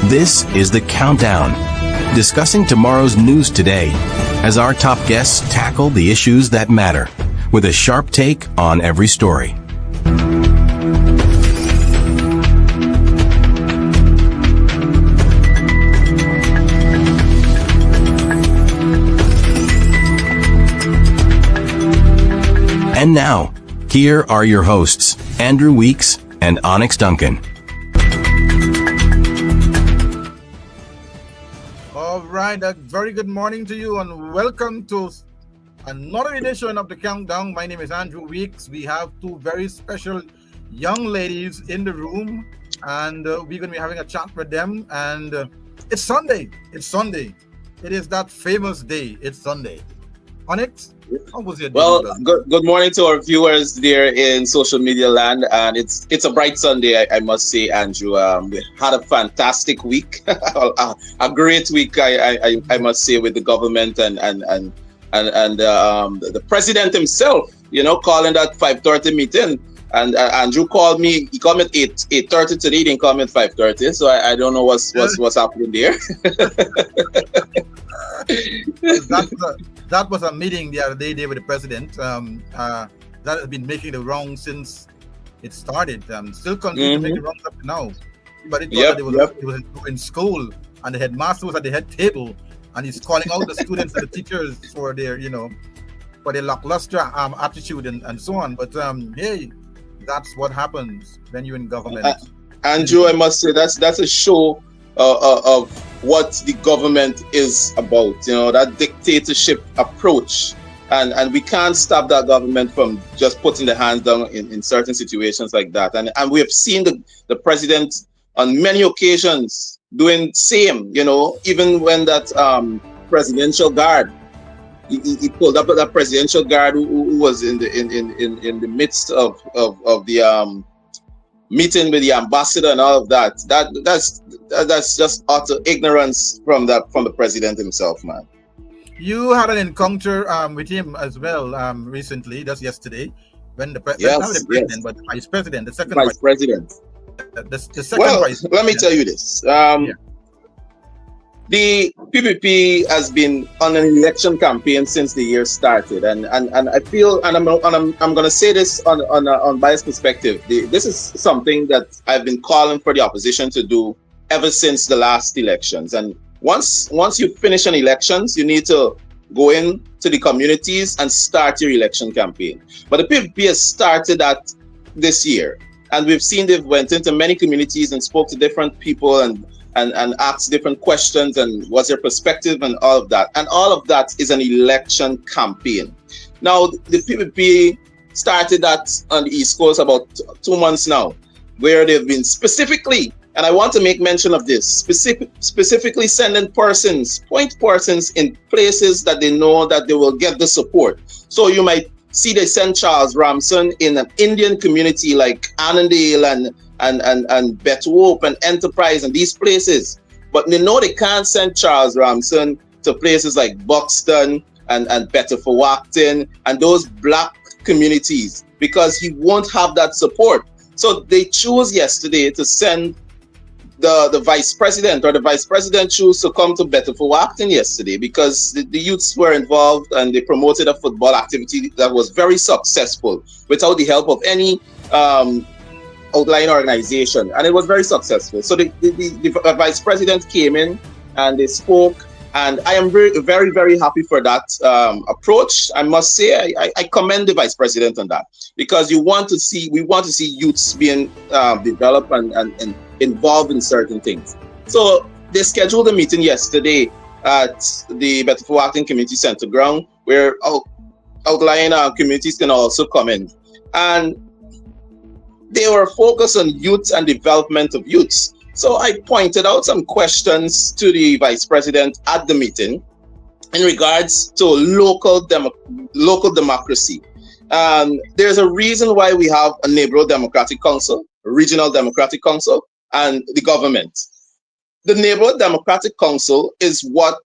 This is The Countdown, discussing tomorrow's news today as our top guests tackle the issues that matter with a sharp take on every story. And now, here are your hosts, Andrew Weeks and Onyx Duncan. All right, a very good morning to you and welcome to another edition of The Countdown. My name is Andrew Weeks. We have two very special young ladies in the room and we're going to be having a chat with them. And it's Sunday. It's Sunday. It is that famous day. It's Sunday. Onyx, how was your day? Well, good morning to our viewers there in social media land, and it's a bright Sunday, I must say, Andrew. We had a fantastic week, a great week, I must say, with the government and the president himself, calling that 5:30 meeting. And Andrew called me. He called me at 8:30 today. He didn't call me at 5:30, so I don't know what's happening there. That was a meeting the other day with the president. That has been making the wrong since it started. Still continue to make the wrongs up to now. But it thought that it was in school, and the headmaster was at the head table, and he's calling out the students and the teachers for their, for their lackluster attitude and so on. But hey, that's what happens when you're in government. Andrew, I must say that's a show of what the government is about, that dictatorship approach, and we can't stop that government from just putting the hands down in certain situations like that, and we have seen the president on many occasions doing same, even when that presidential guard, he pulled up that presidential guard who was in the midst of the meeting with the ambassador and all of that. That's just utter ignorance from the president himself, man. You had an encounter with him as well recently, just yesterday, when the president, but vice president, the second vice president. The second vice president. Let me tell you this. The PPP has been on an election campaign since the year started, and I feel, and I'm going to say this on biased perspective. This is something that I've been calling for the opposition to do ever since the last elections. And once you finish an elections, you need to go in to the communities and start your election campaign. But the PPP has started that this year, and we've seen they've went into many communities and spoke to different people and ask different questions and what's their perspective and all of that. And all of that is an election campaign. Now, the PPP started that on the East Coast about 2 months now, where they've been specifically, and I want to make mention of this, specifically sending point persons in places that they know that they will get the support. So you might see they send Charles Ramson in an Indian community like Annandale and Bethope and Enterprise and these places, but they know they can't send Charles Ramson to places like Buxton and Betterforwacton and those black communities because he won't have that support. So they chose yesterday to send the vice president, or the vice president chose to come to Betterforwacton yesterday because the youths were involved and they promoted a football activity that was very successful without the help of any outlying organization, and it was very successful. So the vice president came in and they spoke, and I am very, very, very happy for that approach. I must say I commend the vice president on that, because we want to see youths being developed and involved in certain things. So they scheduled a meeting yesterday at the Betterforwacton Community Center ground, where outlying communities can also come in, and they were focused on youth and development of youths. So I pointed out some questions to the vice president at the meeting in regards to local democracy. There's a reason why we have a neighborhood democratic council, a regional democratic council, and the government. The neighborhood democratic council is what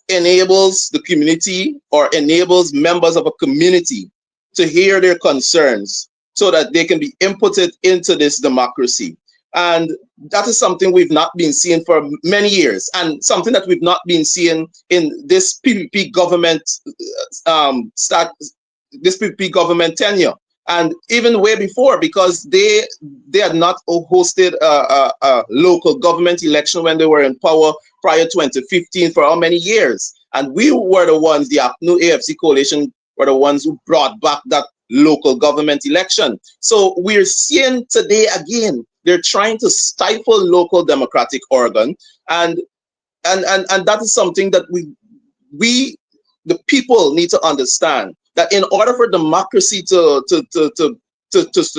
enables the community or enables members of a community to hear their concerns so that they can be inputted into this democracy. And that is something we've not been seeing for many years, and something that we've not been seeing in this PPP government this PPP government tenure, and even way before, because they had not hosted a local government election when they were in power prior to 2015 for how many years? And we were the ones, the new AFC coalition were the ones who brought back that local government election. So we're seeing today again, they're trying to stifle local democratic organ, and that is something that we the people need to understand, that in order for democracy to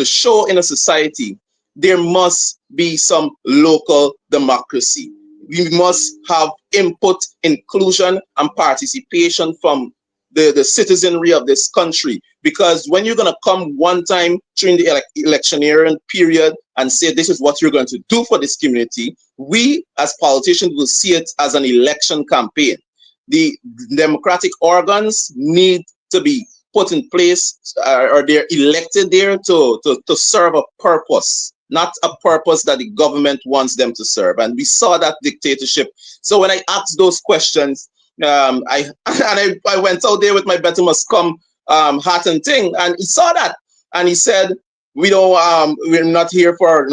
show in a society, there must be some local democracy. We must have input, inclusion, and participation from the citizenry of this country. Because when you're going to come one time during the electioneering period and say this is what you're going to do for this community, we as politicians will see it as an election campaign. The democratic organs need to be put in place, or they're elected there to serve a purpose, not a purpose that the government wants them to serve. And we saw that dictatorship. So when I asked those questions, I went out there with my Better Must Come hat and thing, and he saw that, and he said, "We don't, we're not here for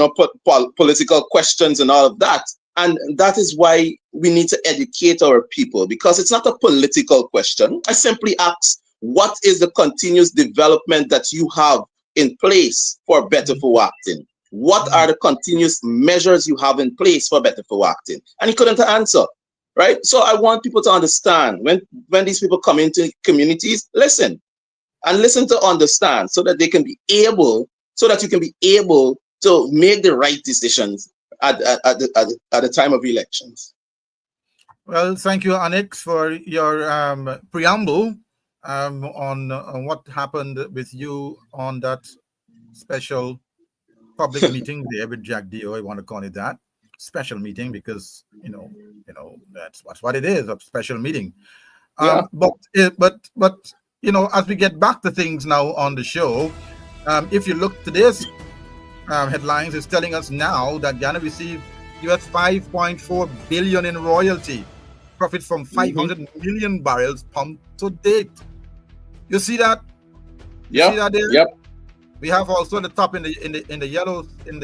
political questions and all of that." And that is why we need to educate our people, because it's not a political question. I simply ask, what is the continuous development that you have in place for Better for Acting? What are the continuous measures you have in place for Better for Acting? And he couldn't answer, right? So I want people to understand, when these people come into communities, listen to understand, so that they can be able, so that you can be able to make the right decisions at the time of elections. Well, thank you, Annex, for your preamble on what happened with you on that special public meeting there with Jack Dio. I want to call it that special meeting, because that's what it is, a special meeting. Yeah. But as we get back to things now on the show, if you look today's headlines, is telling us now that Ghana received US 5.4 billion in royalty, profit from 500 million barrels pumped to date. You see that? Yeah. See that there? Yep. We have also at the top in the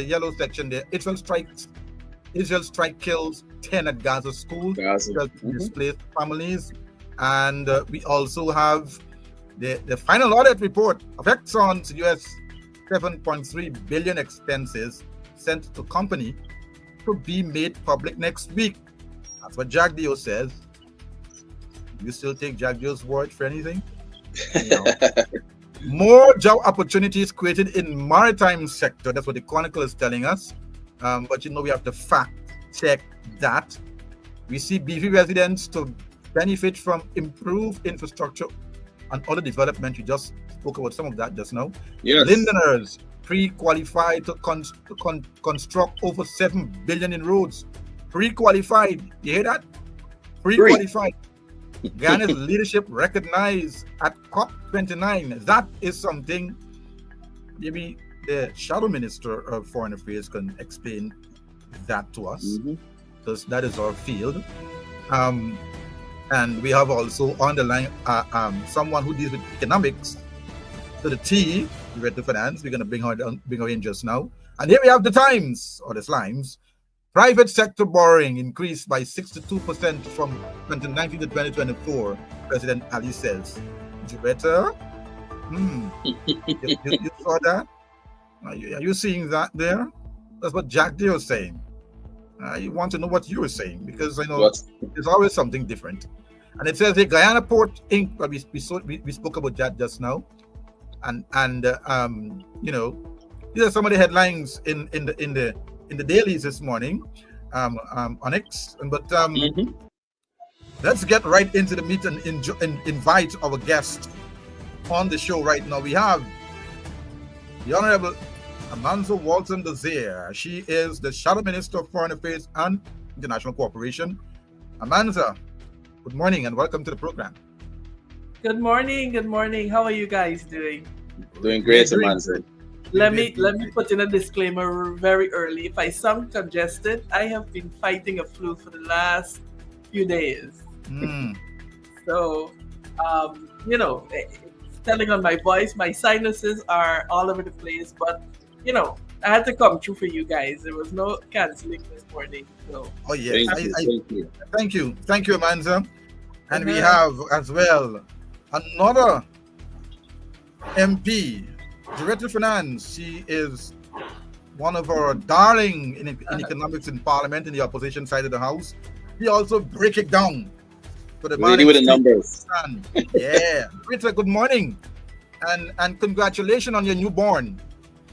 yellow section there, Israel strike kills 10 at Gaza school, displaced families, and we also have the final audit report of Exxon's US 7.3 billion expenses sent to company to be made public next week. That's what Jack Dio says. You still take Jack Dio's word for anything? More job opportunities created in maritime sector. That's what the Chronicle is telling us. But we have to fact check that. We see BV residents to benefit from improved infrastructure and other development. You just spoke about some of that just now. Yes. Londoners pre-qualified to construct over 7 billion in roads. Pre-qualified. You hear that? Pre-qualified. Ghana's leadership recognized at COP29. That is something maybe the shadow minister of foreign affairs can explain that to us, because that is our field. And we have also on the line someone who deals with economics to the T, Juretha Vanessa. We're going to bring her in just now. And here we have the Times, or the Slimes. Private sector borrowing increased by 62% from 2019 to 2024, President Ali says. Juretha, you saw that? Are you seeing that there? That's what Jack Dio is saying. You want to know what you were saying, because I know there's always something different. And it says the Guyana Port Inc. We spoke about that just now, and these are some of the headlines in the dailies this morning, on X. But let's get right into the meet and invite our guest on the show right now. We have the Honorable Amanza Walton-Desir. She is the Shadow Minister of Foreign Affairs and International Cooperation. Amanza, good morning and welcome to the program. Good morning. How are you guys doing? Doing great, Amanza. let me put in a disclaimer very early. If I sound congested, I have been fighting a flu for the last few days. So, it's telling on my voice. My sinuses are all over the place, but I had to come through for you guys. There was no canceling this morning. So. Oh yes, thank you, thank you, Amanza. And we have as well another MP, Juretha Fernandes. She is one of our darling in economics in Parliament in the opposition side of the House. We also break it down for the lady with the numbers. Yeah, Juretha, good morning, and congratulations on your newborn.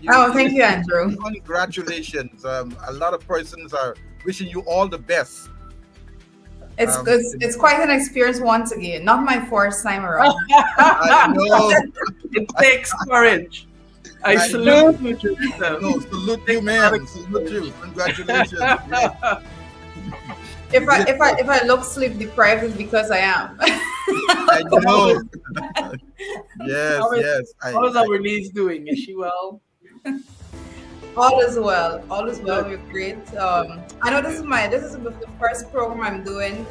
Thank you, Andrew. Congratulations. A lot of persons are wishing you all the best. It's quite an experience once again. Not my first time around. I know. It takes courage. I salute you. No, salute you, ma'am. Salute you. Congratulations. Yeah. If I look sleep deprived, it's because I am. I know. Yes. How is our niece doing? Is she well? All is well. We're great. I know this is the first program I'm doing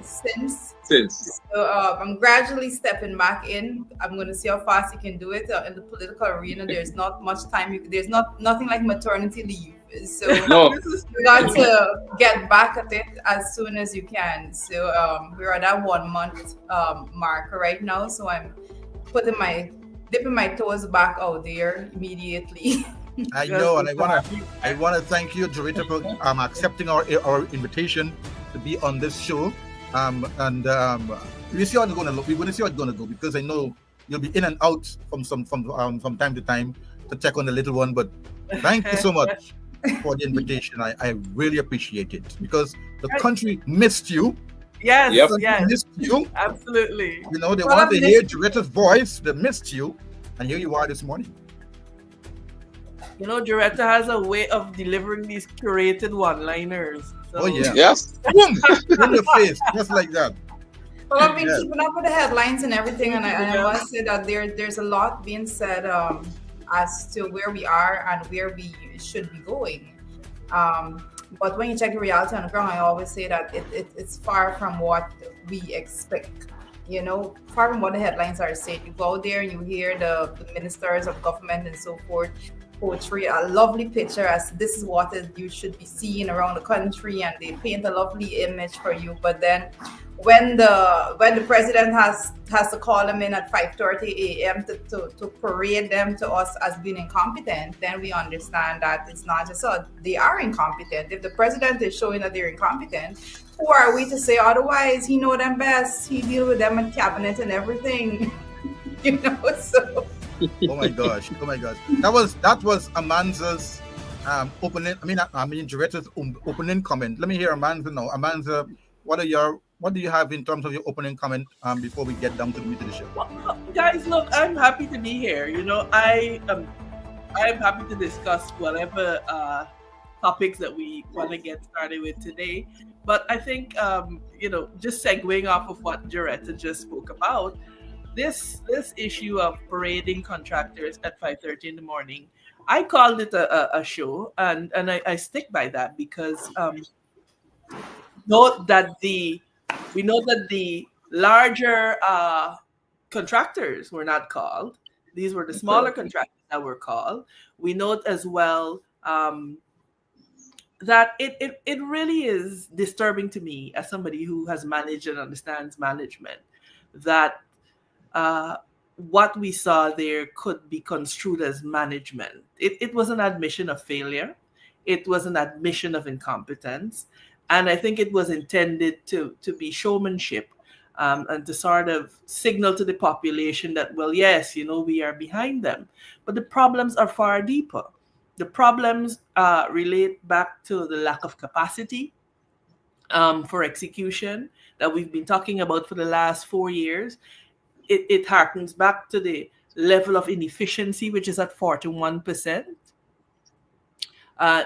since. So I'm gradually stepping back in. I'm going to see how fast you can do it in the political arena. There's not much time. There's nothing like maternity leave. So you got to get back at it as soon as you can. So we're at that 1 month mark right now. So I'm dipping my toes back out there immediately. I know, and I wanna thank you, Juretha, for accepting our invitation to be on this show. We see how it's gonna look. We're gonna see how it's gonna go, because I know you'll be in and out from time to time to check on the little one. But thank you so much for the invitation. I really appreciate it, because the country missed you. Yes, missed you. Absolutely. They wanted to hear Juretha's voice. They missed you, and here you are this morning. Juretha has a way of delivering these curated one-liners. So. Oh yeah. Yes. Boom! In your face, just like that. Well, I've been keeping up with the headlines and everything, and I want to say that there's a lot being said as to where we are and where we should be going. But when you check the reality on the ground, I always say that it's far from what we expect. Far from what the headlines are saying. You go out there and you hear the ministers of government and so forth portray a lovely picture as this is what you should be seeing around the country, and they paint a lovely image for you. But then when the president has to call them in at 5:30 a.m. to parade them to us as being incompetent, then we understand that it's not just so they are incompetent. If the president is showing that they're incompetent, who are we to say otherwise? He know them best. He deal with them in cabinet and everything. So. Oh my gosh! That was Amanza's opening. I mean Juretha's opening comment. Let me hear Amanza now. Amanza, what do you have in terms of your opening comment before we get down to the meat of the show? Well, guys, look, I'm happy to be here. I am happy to discuss whatever topics that we want to get started with today. But I think just segueing off of what Juretha just spoke about. This issue of parading contractors at 5:30 in the morning, I called it a show, and I stick by that, because we know that the larger contractors were not called. These were the smaller contractors that were called. We note as well that it really is disturbing to me, as somebody who has managed and understands management, that what we saw there could be construed as management. It was an admission of failure. It was an admission of incompetence. And I think it was intended to be showmanship, and to sort of signal to the population that, well, yes, we are behind them. But the problems are far deeper. The problems relate back to the lack of capacity for execution that we've been talking about for the last 4 years. It harkens back to the level of inefficiency, which is at 41%.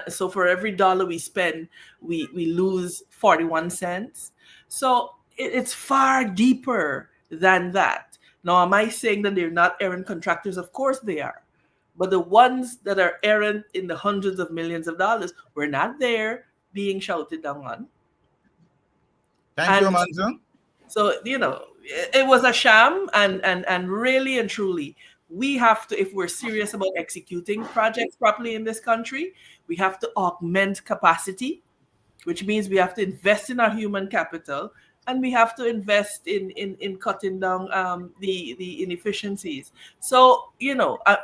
So for every dollar we spend, we lose 41 cents. So it's far deeper than that. Now, am I saying that they're not errant contractors? Of course they are. But the ones that are errant in the hundreds of millions of dollars, we're not there being shouted down on. Thank you, Amanza. So, it was a sham, and really and truly, we have to, if we're serious about executing projects properly in this country, we have to augment capacity, which means we have to invest in our human capital, and we have to invest in cutting down the inefficiencies. So,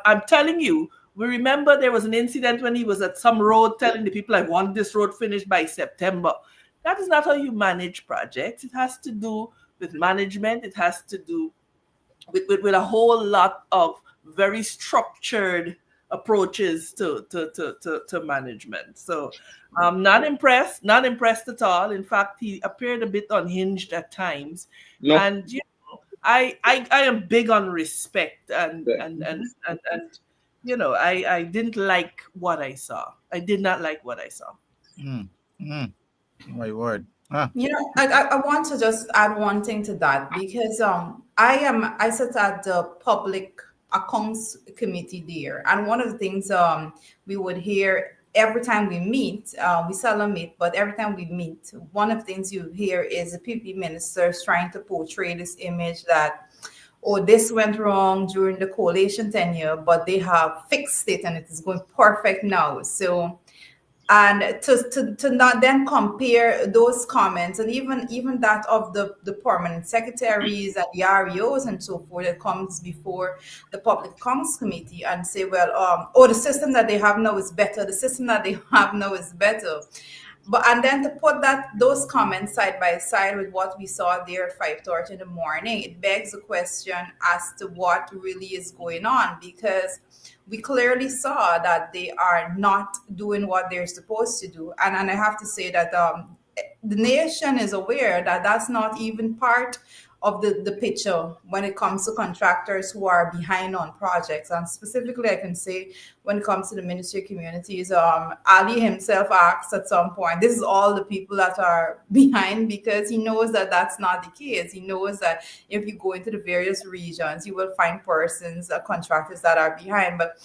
I'm telling you, we remember there was an incident when he was at some road telling the people, I want this road finished by September. That is not how you manage projects. It has to do with management. It has to do with a whole lot of very structured approaches to management. So I'm not impressed at all. In fact, he appeared a bit unhinged at times. No. And I am big on respect, and I didn't like what I saw. I did not like what I saw. My word. I want to just add one thing to that, because I sit at the public accounts committee there, and one of the things we would hear every time we meet, we seldom meet, but every time we meet, one of the things you hear is the PP ministers trying to portray this image that, oh, this went wrong during the coalition tenure, but they have fixed it and it is going perfect now. So, and to not then compare those comments, and even that of the permanent secretaries and the REOs and so forth, that comes before the Public Accounts Committee, and say, well, the system that they have now is better. The system that they have now is better. And then to put those comments side by side with what we saw there at 5:30 in the morning, it begs the question as to what really is going on, because we clearly saw that they are not doing what they're supposed to do. And I have to say that the nation is aware that that's not even part of the picture when it comes to contractors who are behind on projects. And specifically, I can say when it comes to the Ministry of Communities, Ali himself asked at some point, this is all the people that are behind, because he knows that that's not the case. He knows that if you go into the various regions, you will find persons, contractors that are behind. But,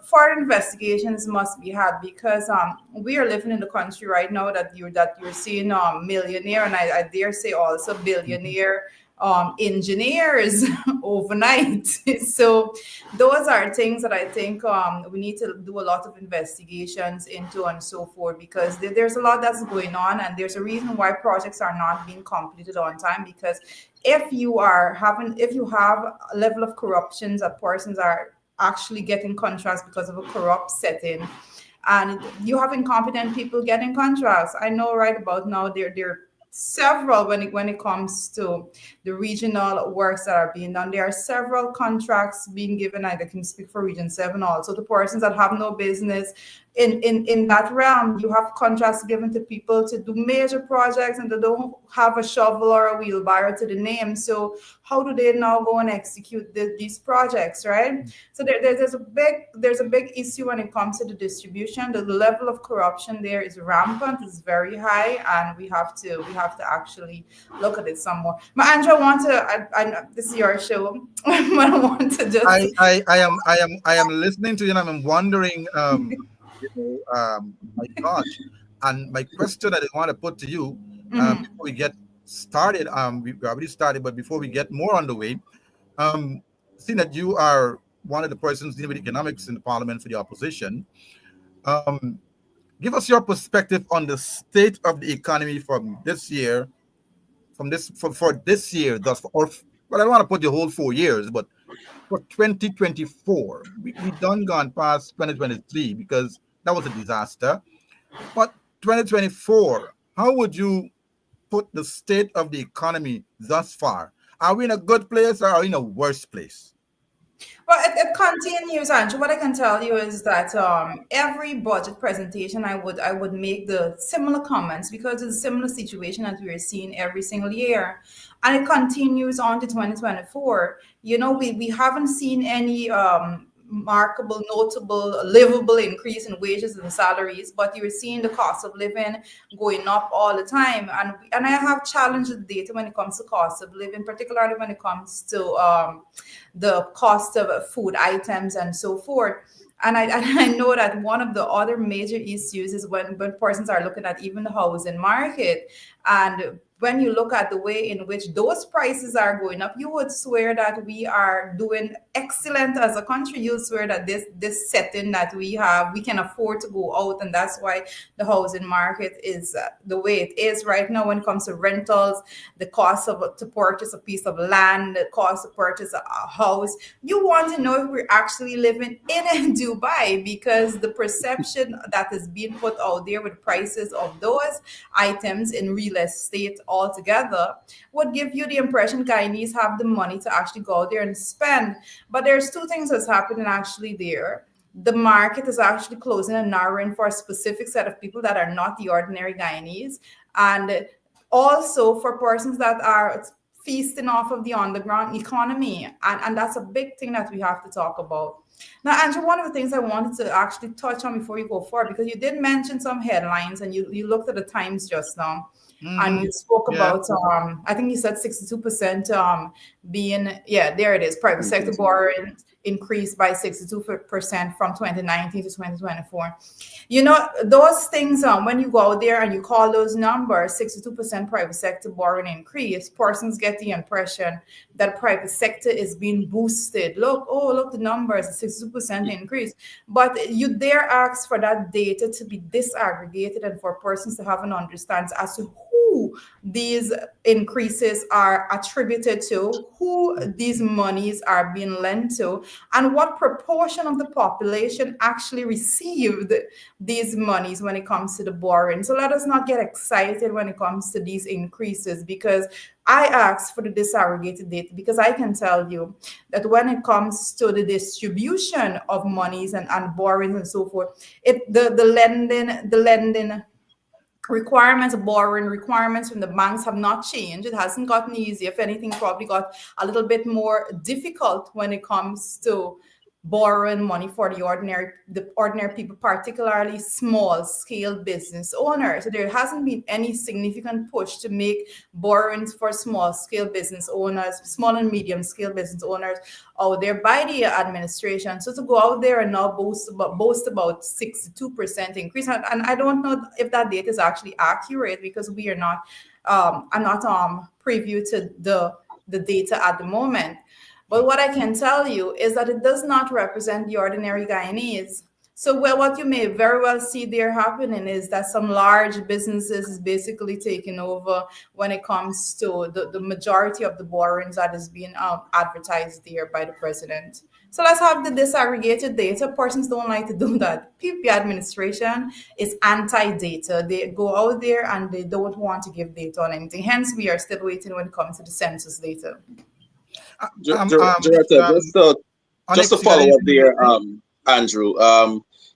further investigations must be had, because we are living in the country right now that you're seeing millionaire, and I dare say also billionaire engineers overnight. So those are things that I think we need to do a lot of investigations into and so forth, because there's a lot that's going on, and there's a reason why projects are not being completed on time. Because if you have a level of corruption that persons are actually getting contracts because of a corrupt setting, and you have incompetent people getting contracts. I know right about now there are several, when it comes to the regional works that are being done, there are several contracts being given. I can speak for Region 7 also, to persons that have no business in that realm. You have contracts given to people to do major projects, and they don't have a shovel or a wheelbarrow to the name. So how do they now go and execute these projects, right? So there's a big issue when it comes to the distribution. The level of corruption there is rampant, it's very high, and we have to actually look at it some more. But Andrew, I this is your show, but I want to just I am listening to you, and I'm wondering my gosh. And my question that I want to put to you before we get started, we already started, but before we get more on the way, seeing that you are one of the persons dealing with economics in the parliament for the opposition, give us your perspective on the state of the economy from this year, for this year, but I don't want to put the whole 4 years, but for 2024, we gone past 2023 because that was a disaster. But 2024, how would you put the state of the economy thus far? Are we in a good place, or are we in a worse place? Well, it continues, Andrew. What I can tell you is that every budget presentation, I would make the similar comments, because it's a similar situation that we are seeing every single year, and it continues on to 2024. We haven't seen any remarkable, notable, livable increase in wages and salaries, but you're seeing the cost of living going up all the time. And I have challenged the data when it comes to cost of living, particularly when it comes to the cost of food items and so forth. And I know that one of the other major issues is when persons are looking at even the housing market. And when you look at the way in which those prices are going up, you would swear that we are doing excellent as a country. You swear that this setting that we have, we can afford to go out, and that's why the housing market is the way it is right now. When it comes to rentals, the cost to purchase a piece of land, the cost to purchase a house, you want to know if we're actually living in Dubai, because the perception that is being put out there with prices of those items in real estate altogether would give you the impression Guyanese have the money to actually go out there and spend. But there's two things that's happening actually there. The market is actually closing and narrowing for a specific set of people that are not the ordinary Guyanese, and also for persons that are feasting off of the underground economy. And that's a big thing that we have to talk about. Now, Andrew, one of the things I wanted to actually touch on before you go forward, because you did mention some headlines and you looked at the Times just now. And you spoke about, I think you said 62% being, there it is, private sector borrowing increased by 62% from 2019 to 2024. You know, those things, when you go out there and you call those numbers, 62% private sector borrowing increase, persons get the impression that private sector is being boosted. Look, the numbers, 62% increase. But you dare ask for that data to be disaggregated and for persons to have an understanding as to who these increases are attributed to, who these monies are being lent to, and what proportion of the population actually received these monies when it comes to the borrowing. So let us not get excited when it comes to these increases, because I asked for the disaggregated data because I can tell you that when it comes to the distribution of monies and borrowings and so forth, the lending requirements, borrowing requirements from the banks have not changed. It hasn't gotten easier. If anything, probably got a little bit more difficult when it comes to borrowing money for the ordinary people, particularly small scale business owners. So there hasn't been any significant push to make borrowings for small scale business owners, small and medium scale business owners out there by the administration. So to go out there and now boast about 62% increase, and I don't know if that data is actually accurate, because we are not, I'm not preview to the data at the moment. But what I can tell you is that it does not represent the ordinary Guyanese. So what you may very well see there happening is that some large businesses is basically taking over when it comes to the majority of the borrowings that is being advertised there by the president. So let's have the disaggregated data. Persons don't like to do that. PPP administration is anti-data. They go out there and they don't want to give data on anything. Hence, we are still waiting when it comes to the census data. Juretha, just to follow up there, Andrew,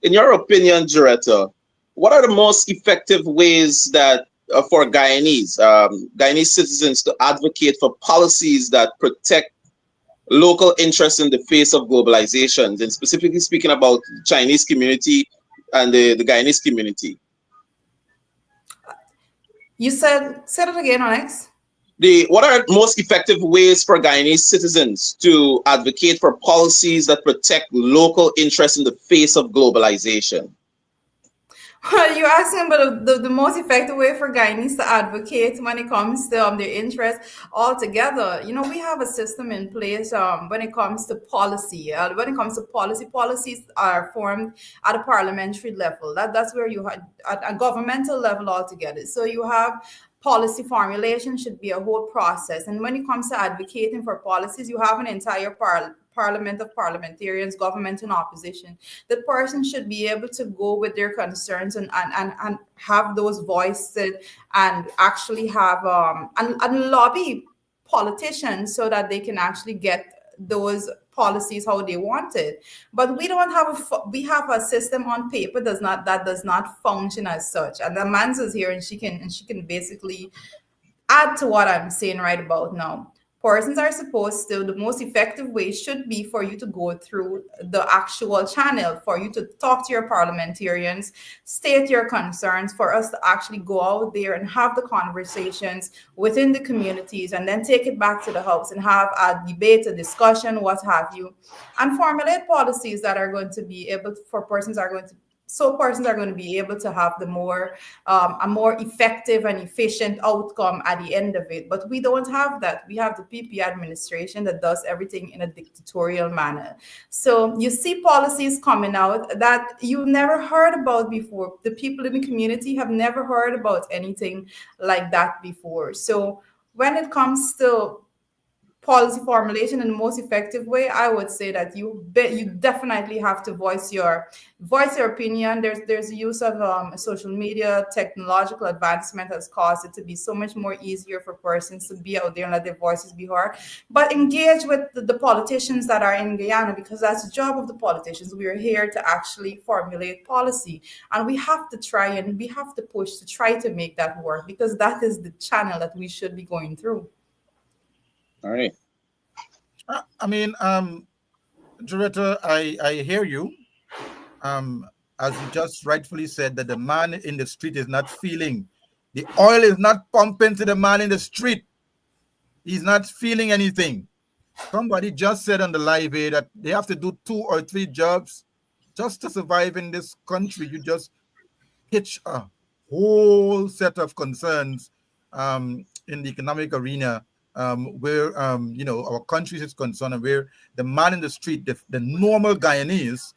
in your opinion, Juretha, what are the most effective ways that for Guyanese citizens to advocate for policies that protect local interests in the face of globalization, and specifically speaking about the Chinese community and the Guyanese community? You said it again, Onyx. What are most effective ways for Guyanese citizens to advocate for policies that protect local interests in the face of globalization? Well, you're asking about the most effective way for Guyanese to advocate when it comes to their interests altogether. You know, we have a system in place when it comes to policy. When it comes to policies are formed at a parliamentary level. That's where you have at a governmental level altogether. So you have policy formulation should be a whole process. And when it comes to advocating for policies, you have an entire parliament of parliamentarians, government and opposition. The person should be able to go with their concerns and have those voiced and actually have and lobby politicians so that they can actually get those policies how they want it. But we don't have we have a system on paper that does not function as such. And Amanza is here and she can basically add to what I'm saying right about now. Persons are supposed to, the most effective way should be for you to go through the actual channel, for you to talk to your parliamentarians, state your concerns, for us to actually go out there and have the conversations within the communities, and then take it back to the House and have a debate, a discussion, what have you, and formulate policies that are going to be able to, persons are going to be able to have a more effective and efficient outcome at the end of it. But we don't have that. We have the PP administration that does everything in a dictatorial manner. So you see policies coming out that you've never heard about before. The people in the community have never heard about anything like that before. So when it comes to policy formulation in the most effective way, I would say that you definitely have to voice your opinion. There's the use of social media. Technological advancement has caused it to be so much more easier for persons to be out there and let their voices be heard. But engage with the politicians that are in Guyana, because that's the job of the politicians. We are here to actually formulate policy, and we have to try and we have to push to try to make that work, because that is the channel that we should be going through. All right. I mean, Juretha, I hear you. As you just rightfully said, that the man in the street is not feeling. The oil is not pumping to the man in the street. He's not feeling anything. Somebody just said on the live here that they have to do 2 or 3 jobs just to survive in this country. You just pitch a whole set of concerns in the economic arena, where our country is concerned, and where the man in the street, the normal Guyanese,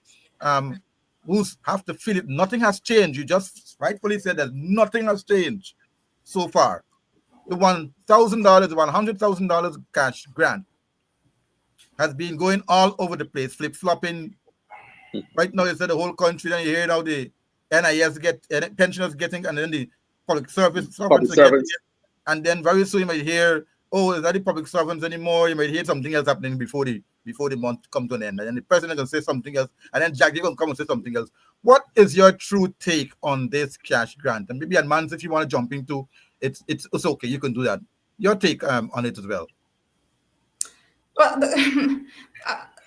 who have to feel it, nothing has changed. You just rightfully said that nothing has changed so far. The $1,000, $100,000 cash grant has been going all over the place, flip-flopping. Right now, you said the whole country, then you hear now the NIS pensioners getting, and then the public servants are getting it. And then very soon you might hear, oh, it's not the public servants anymore. You might hear something else happening before the month come to an end. And then the president can say something else, and then Jack, you're going to come and say something else. What is your true take on this cash grant? And maybe Amanza, if you want to jump into it's okay, you can do that. Your take on it as well. Well,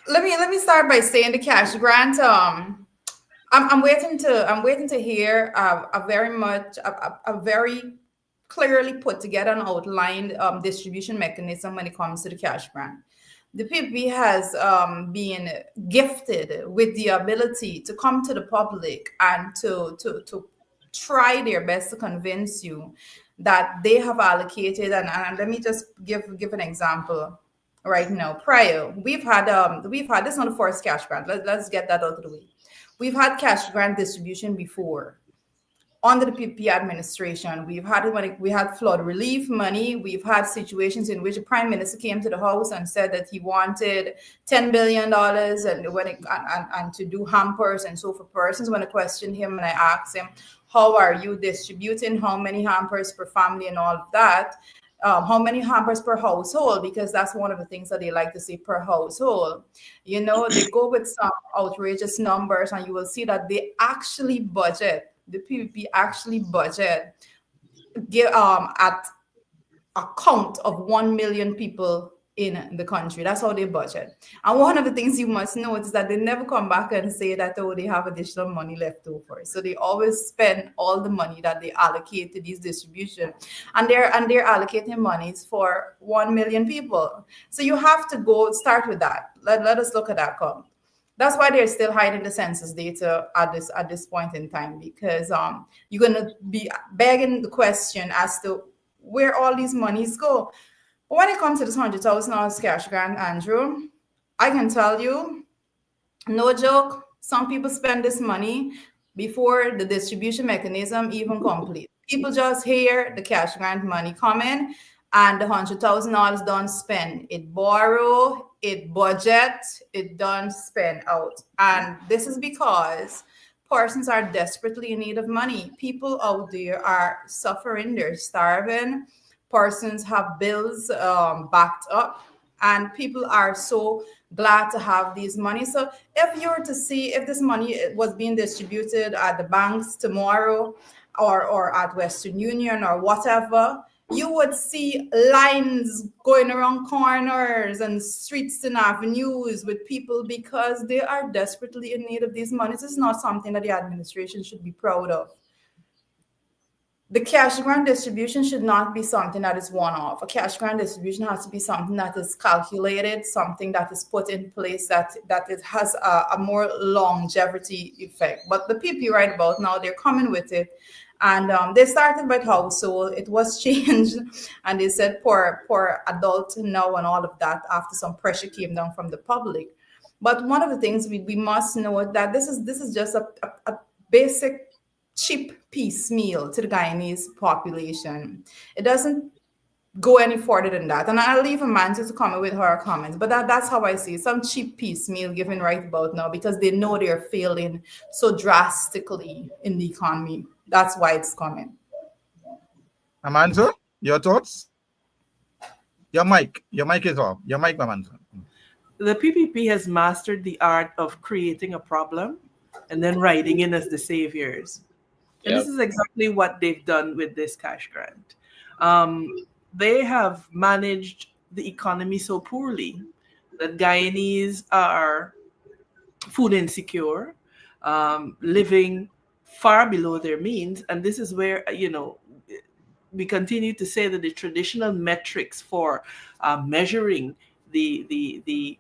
let me start by saying the cash grant. I'm waiting to hear a very clearly put together and outlined distribution mechanism when it comes to the cash grant. The PPP has been gifted with the ability to come to the public and to try their best to convince you that they have allocated. And let me just give an example. Right now, prior, we've had this is not the first cash grant. Let's get that out of the way. We've had cash grant distribution before under the PPP administration. We've had it when we had flood relief money. We've had situations in which the prime minister came to the House and said that he wanted $10 billion and to do hampers and so for persons. When I questioned him and I asked him, how are you distributing? How many hampers per family and all of that? How many hampers per household? Because that's one of the things that they like to say, per household. They go with some outrageous numbers, and you will see that they actually budget. The PPP actually budget at a count of 1 million people in the country. That's how they budget. And one of the things you must note is that they never come back and say that, oh, they have additional money left over. So they always spend all the money that they allocate to these distribution, and they're allocating monies for 1 million people. So you have to go start with that. Let us look at that count. That's why they're still hiding the census data at this point in time, because you're going to be begging the question as to where all these monies go. When it comes to this $100,000 cash grant, Andrew, I can tell you, no joke, some people spend this money before the distribution mechanism even complete. People just hear the cash grant money coming and the $100,000 done spend. It borrow, it budget, it done spend out. And this is because persons are desperately in need of money. People out there are suffering, they're starving. Persons have bills backed up, and people are so glad to have these money. So if you were to see if this money was being distributed at the banks tomorrow or at Western Union or whatever, you would see lines going around corners and streets and avenues with people because they are desperately in need of these monies. This is not something that the administration should be proud of. The cash grant distribution should not be something that is one-off. A cash grant distribution has to be something that is calculated, something that is put in place that it has a more longevity effect. But the PP right about now, they're coming with it. And they started with household. It was changed, and they said poor adult now and all of that after some pressure came down from the public. But one of the things we must know that this is just a basic cheap piecemeal to the Guyanese population. It doesn't go any further than that. And I'll leave Amanza to comment with her comments, but that's how I see it. Some cheap piecemeal given right about now because they know they're failing so drastically in the economy. That's why it's coming. Amanza, your thoughts? Your mic is off. Your mic, Amanza. The PPP has mastered the art of creating a problem and then riding in as the saviors. And this is exactly what they've done with this cash grant. They have managed the economy so poorly that Guyanese are food insecure, living far below their means. And this is where, we continue to say that the traditional metrics for measuring the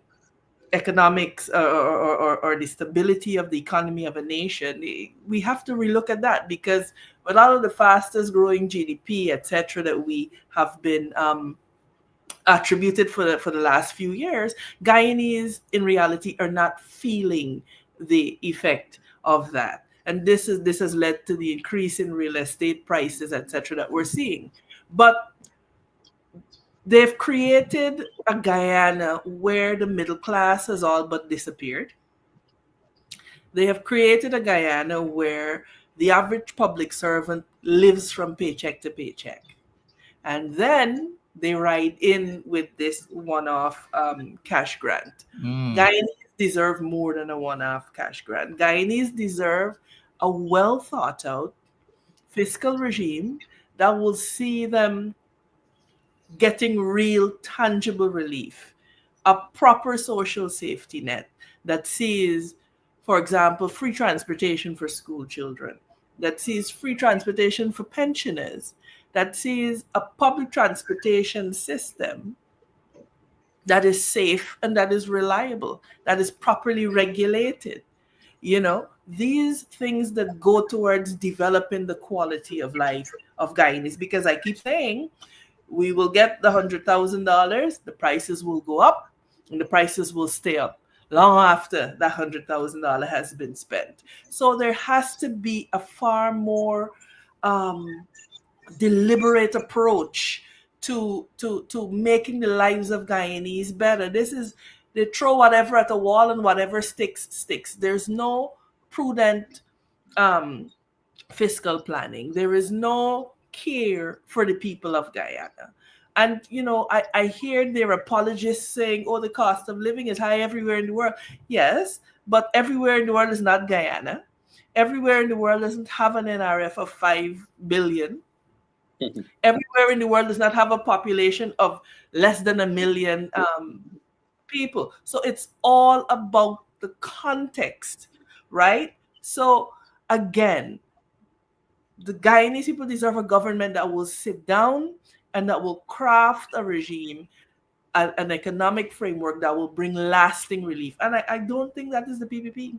economics or the stability of the economy of a nation, we have to relook at that, because with all of the fastest growing GDP, etc., that we have been attributed for the last few years, Guyanese in reality are not feeling the effect of that. And this has led to the increase in real estate prices, etc., that we're seeing. But they've created a Guyana where the middle class has all but disappeared. They have created a Guyana where the average public servant lives from paycheck to paycheck. And then they ride in with this one-off cash grant. Guyanese deserve more than a one-off cash grant. Guyanese deserve a well-thought-out fiscal regime that will see them getting real tangible relief, a proper social safety net that sees, for example, free transportation for school children, that sees free transportation for pensioners, that sees a public transportation system that is safe and that is reliable, that is properly regulated. These things that go towards developing the quality of life of Guyanese, because I keep saying, we will get the $100,000, the prices will go up, and the prices will stay up long after that $100,000 has been spent. So there has to be a far more deliberate approach to making the lives of Guyanese better. They throw whatever at the wall and whatever sticks. There's no prudent fiscal planning. There is no care for the people of Guyana. And, I hear their apologists saying, the cost of living is high everywhere in the world. Yes, but everywhere in the world is not Guyana. Everywhere in the world doesn't have an NRF of 5 billion. Everywhere in the world does not have a population of less than 1 million people. So it's all about the context, right? So again, the Guyanese people deserve a government that will sit down and that will craft a regime, an economic framework that will bring lasting relief. And I don't think that is the PPP.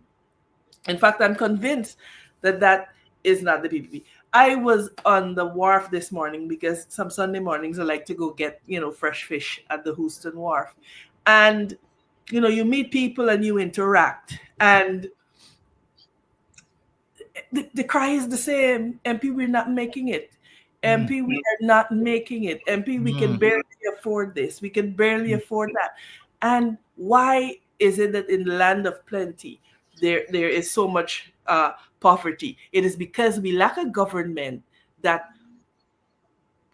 In fact, I'm convinced that is not the PPP. I was on the wharf this morning because some Sunday mornings I like to go get, fresh fish at the Houston Wharf. And, you meet people and you interact. And the cry is the same. MP, we're not making it. MP, we are not making it. MP, we can barely afford this. We can barely afford that. And why is it that in the land of plenty, there is so much poverty? It is because we lack a government that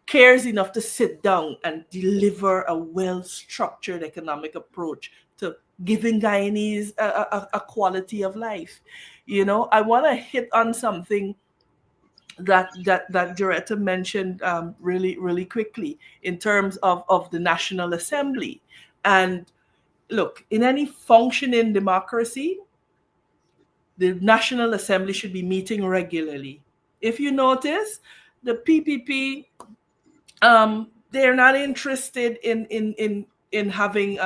cares enough to sit down and deliver a well-structured economic approach to giving Guyanese a quality of life. I want to hit on something that Juretha mentioned really quickly in terms of the National Assembly. And look, in any functioning democracy, the National Assembly should be meeting regularly. If you notice, the PPP, they're not interested in having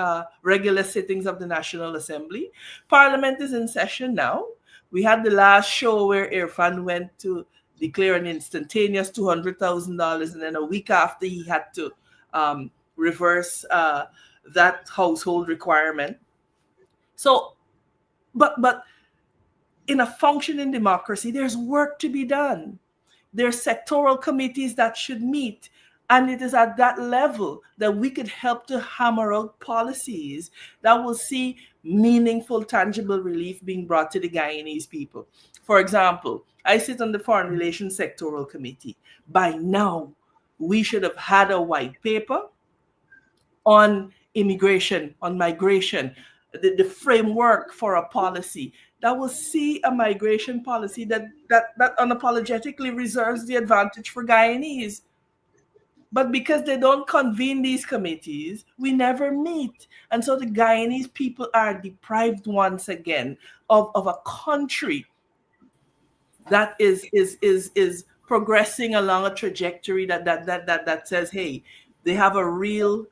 regular sittings of the National Assembly. Parliament is in session now. We had the last show where Irfan went to declare an instantaneous $200,000, and then a week after he had to reverse that household requirement. So, but in a functioning democracy, there's work to be done. There's sectoral committees that should meet. And it is at that level that we could help to hammer out policies that will see meaningful, tangible relief being brought to the Guyanese people. For example, I sit on the Foreign Relations Sectoral Committee. By now, we should have had a white paper on immigration, on migration, the framework for a policy that will see a migration policy that unapologetically reserves the advantage for Guyanese. But because they don't convene these committees, we never meet. And so the Guyanese people are deprived once again of a country that is progressing along a trajectory that says, hey, they have a real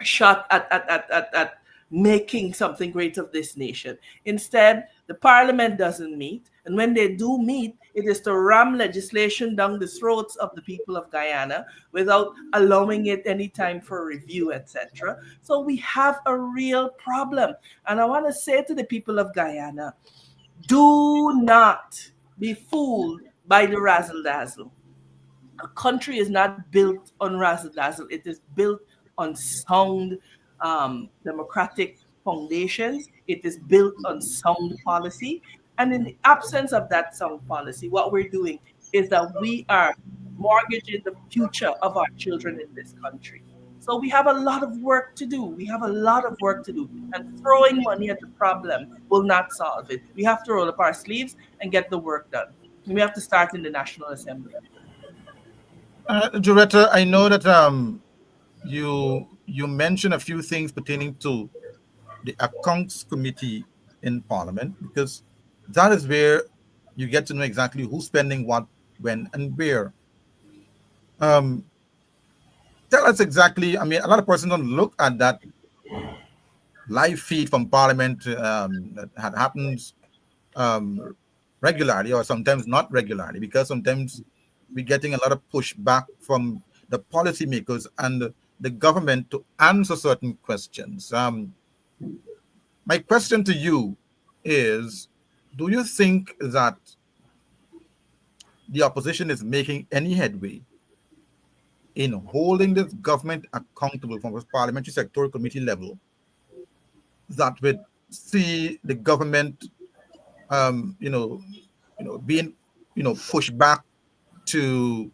shot at making something great of this nation. Instead, the parliament doesn't meet. And when they do meet, it is to ram legislation down the throats of the people of Guyana without allowing it any time for review, etc. So we have a real problem. And I want to say to the people of Guyana, do not be fooled by the razzle-dazzle. A country is not built on razzle-dazzle. It is built on sound democratic foundations. It is built on sound policy. And in the absence of that sound policy, what we're doing is that we are mortgaging the future of our children in this country. So we have a lot of work to do. We have a lot of work to do. And throwing money at the problem will not solve it. We have to roll up our sleeves and get the work done. And we have to start in the National Assembly. Juretha, I know that you mentioned a few things pertaining to the accounts committee in Parliament, because that is where you get to know exactly who's spending what, when, and where. Tell us exactly. I mean, a lot of persons don't look at that live feed from Parliament that happens regularly, or sometimes not regularly, because sometimes we're getting a lot of pushback from the policymakers and the government to answer certain questions. My question to you is, do you think that the opposition is making any headway in holding this government accountable from a parliamentary sectoral committee level that would see the government, being, pushed back to,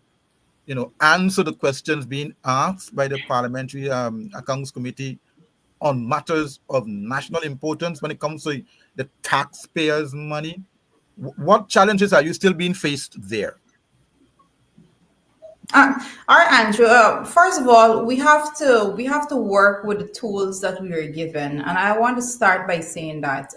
answer the questions being asked by the Parliamentary Accounts Committee on matters of national importance when it comes to the taxpayers' money? What challenges are you still being faced there? All right, Andrew. First of all, we have to work with the tools that we are given, and I want to start by saying that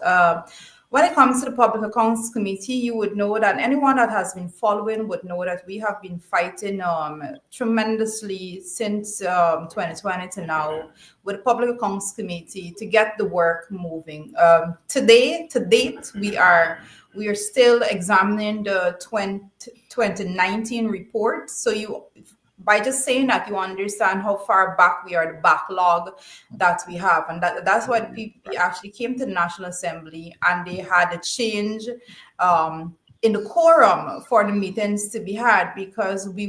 when it comes to the Public Accounts Committee, you would know that anyone that has been following would know that we have been fighting tremendously since 2020 to now with the Public Accounts Committee to get the work moving. To date, we are still examining the 2019 report. So by just saying that, you understand how far back we are, the backlog that we have. And that's why the PPP actually came to the National Assembly, and they had a change in the quorum for the meetings to be had, because they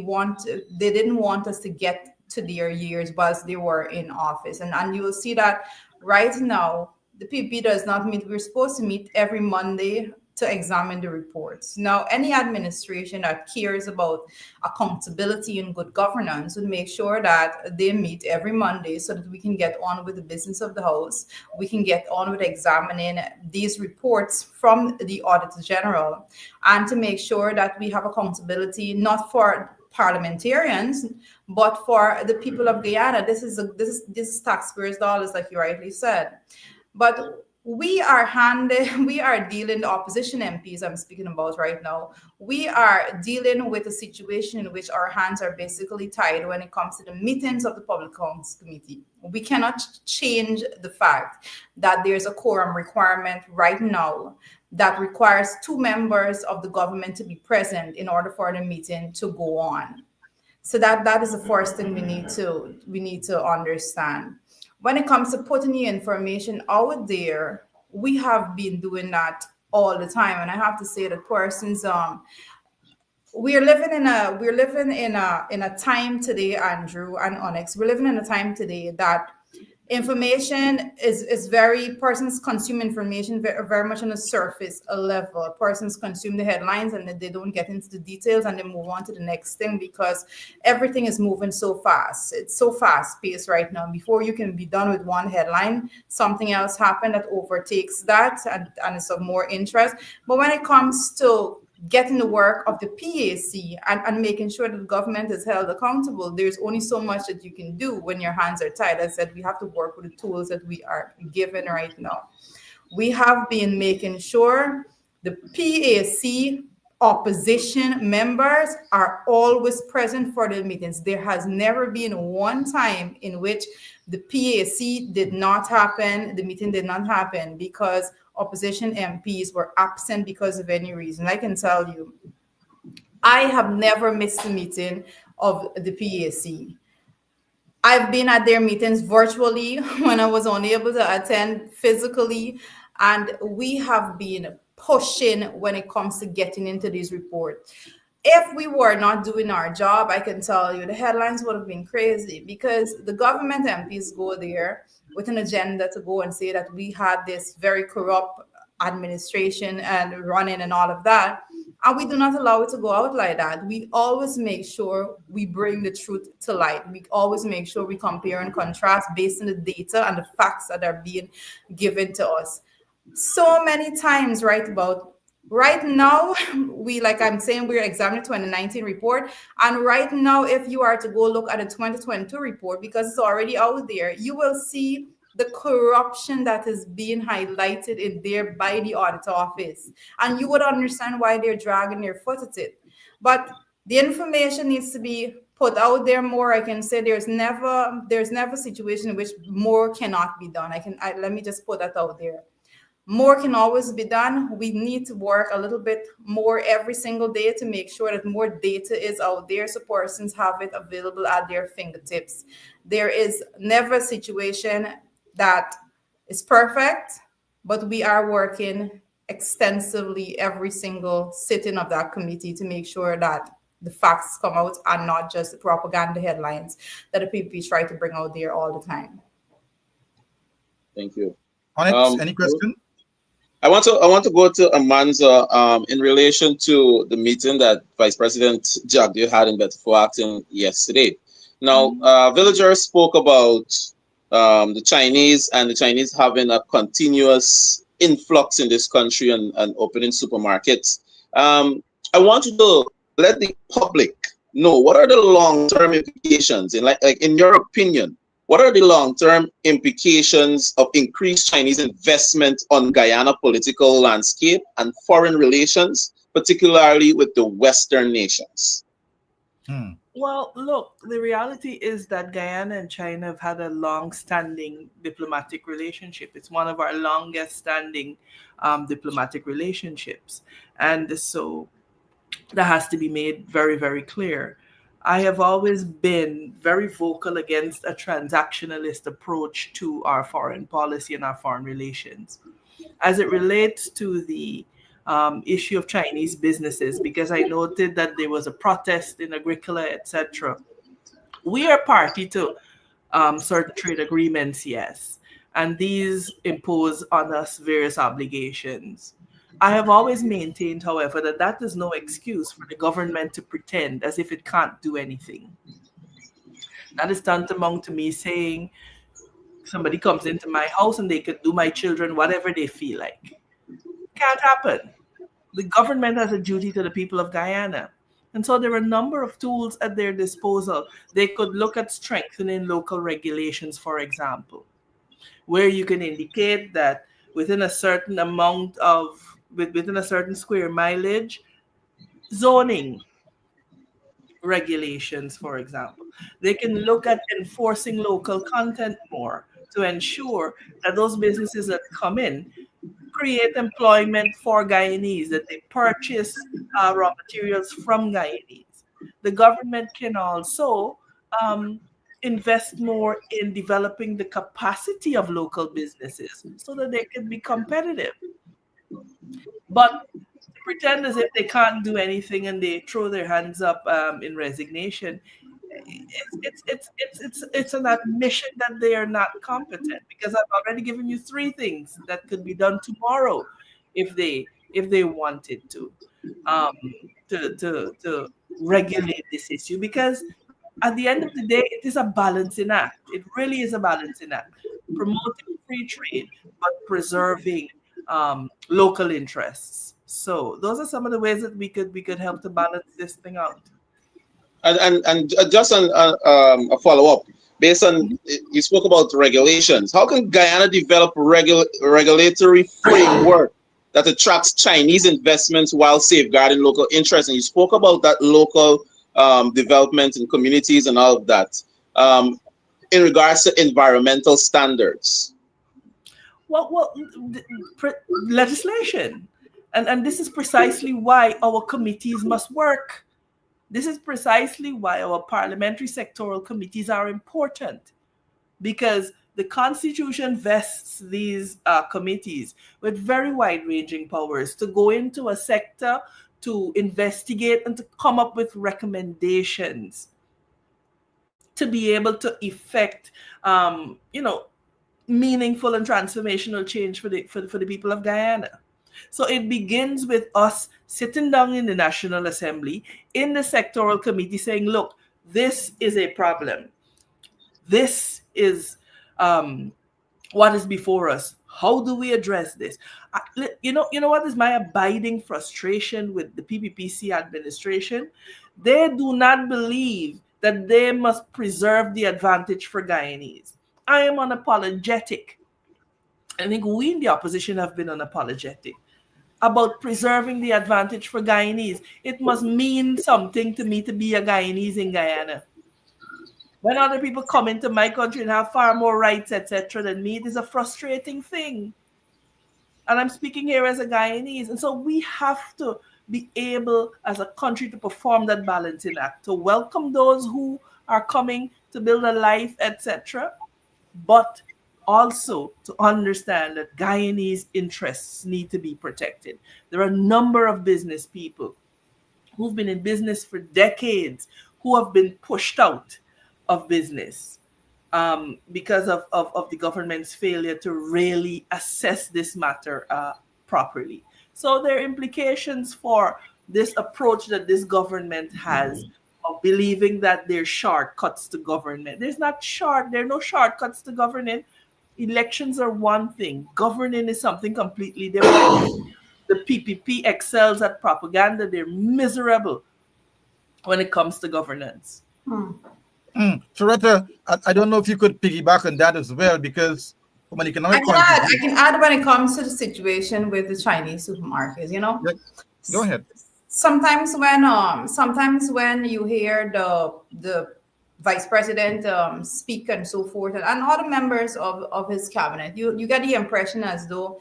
didn't want us to get to their years whilst they were in office. And you will see that right now, the PPP does not meet. We're supposed to meet every Monday to examine the reports. Now, any administration that cares about accountability and good governance would make sure that they meet every Monday so that we can get on with the business of the House. We can get on with examining these reports from the Auditor General, and to make sure that we have accountability not for parliamentarians, but for the people of Guyana. This is taxpayers' dollars, like you rightly said. But we are dealing, the opposition MPs I'm speaking about right now, we are dealing with a situation in which our hands are basically tied when it comes to the meetings of the Public Accounts Committee. We cannot change the fact that there's a quorum requirement right now that requires 2 members of the government to be present in order for the meeting to go on. So that is the first thing we need to understand. When it comes to putting the information out there, we have been doing that all the time, and I have to say that persons, we're living in a time today, Andrew and Onyx. We're living in a time today that information is persons consume information very much on a surface level. Persons consume the headlines and then they don't get into the details, and they move on to the next thing because everything is moving so fast. It's so fast paced right now. Before you can be done with one headline, something else happened that overtakes that, and it's of more interest. But when it comes to getting the work of the PAC and making sure that the government is held accountable, there's only so much that you can do when your hands are tied. I said we have to work with the tools that we are given right now. We have been making sure the PAC opposition members are always present for the meetings. There has never been one time in which the PAC did not happen, the meeting did not happen because opposition MPs were absent because of any reason. I can tell you, I have never missed a meeting of the PAC. I've been at their meetings virtually when I was unable to attend physically, and we have been pushing when it comes to getting into these reports. If we were not doing our job, I can tell you the headlines would have been crazy, because the government MPs go there with an agenda to go and say that we had this very corrupt administration and running and all of that. And we do not allow it to go out like that. We always make sure we bring the truth to light. We always make sure we compare and contrast based on the data and the facts that are being given to us. So many times right now, we're examining 2019 report. And right now, if you are to go look at the 2022 report, because it's already out there, you will see the corruption that is being highlighted in there by the audit office. And you would understand why they're dragging their foot at it. But the information needs to be put out there more. I can say there's never a situation in which more cannot be done. Let me just put that out there. More can always be done. We need to work a little bit more every single day to make sure that more data is out there so persons have it available at their fingertips. There is never a situation that is perfect, but we are working extensively every single sitting of that committee to make sure that the facts come out and not just the propaganda headlines that the people try to bring out there all the time. Thank you. Onyx, any question? I want to go to Amanza in relation to the meeting that Vice President Jagdeo had in Bedford yesterday. Now, villagers spoke about the Chinese having a continuous influx in this country and opening supermarkets. I want you to let the public know, what are the long-term implications, in your opinion, what are the long-term implications of increased Chinese investment on Guyana political landscape and foreign relations, particularly with the Western nations? Well, look, the reality is that Guyana and China have had a long-standing diplomatic relationship. It's one of our longest-standing diplomatic relationships. And so that has to be made very, very clear. I have always been very vocal against a transactionalist approach to our foreign policy and our foreign relations. As it relates to the issue of Chinese businesses, because I noted that there was a protest in Agricola, etc. We are party to certain trade agreements, yes, and these impose on us various obligations. I have always maintained, however, that that is no excuse for the government to pretend as if it can't do anything. That is tantamount to me saying somebody comes into my house and they can do my children whatever they feel like. Can't happen. The government has a duty to the people of Guyana. And so there are a number of tools at their disposal. They could look at strengthening local regulations, for example, where you can indicate that within a certain amount of, within a certain square mileage, zoning regulations, for example. They can look at enforcing local content more to ensure that those businesses that come in create employment for Guyanese, that they purchase raw materials from Guyanese. The government can also invest more in developing the capacity of local businesses so that they can be competitive. But to pretend as if they can't do anything and they throw their hands up in resignation, it's an admission that they are not competent, because I've already given you three things that could be done tomorrow if they wanted um, to regulate this issue. Because at the end of the day, it is a balancing act. It really is a balancing act, promoting free trade but preserving local interests. So those are some of the ways that we could help to balance this thing out. And just a follow up, based on you spoke about regulations. How can Guyana develop regulatory framework that attracts Chinese investments while safeguarding local interests? And you spoke about that local development in communities and all of that. In regards to environmental standards. Well, legislation, and this is precisely why our committees must work. This is precisely why our parliamentary sectoral committees are important, because the Constitution vests these committees with very wide-ranging powers to go into a sector, to investigate, and to come up with recommendations to be able to effect, meaningful and transformational change for the people of Guyana. So it begins with us sitting down in the National Assembly, in the sectoral committee, saying, look, this is a problem. This is what is before us. How do we address this? You know what is my abiding frustration with the PPPC administration? They do not believe that they must preserve the advantage for Guyanese. I am unapologetic. I think we in the opposition have been unapologetic about preserving the advantage for Guyanese. It must mean something to me to be a Guyanese in Guyana. When other people come into my country and have far more rights, etc., than me, it is a frustrating thing. And I'm speaking here as a Guyanese. And so we have to be able as a country to perform that balancing act, to welcome those who are coming to build a life, etc., but also to understand that Guyanese interests need to be protected. There are a number of business people who've been in business for decades who have been pushed out of business because of the government's failure to really assess this matter properly. So there are implications for this approach that this government has of believing that there's shortcuts to government. There are no shortcuts to government. Elections are one thing. Governing is something completely different. The PPP excels at propaganda. They're miserable when it comes to governance. Juretha, I don't know if you could piggyback on that as well, because from an economic point of view, I can add when it comes to the situation with the Chinese supermarkets. Go ahead. Sometimes when you hear the vice president speak and so forth, and other members of his cabinet, you get the impression as though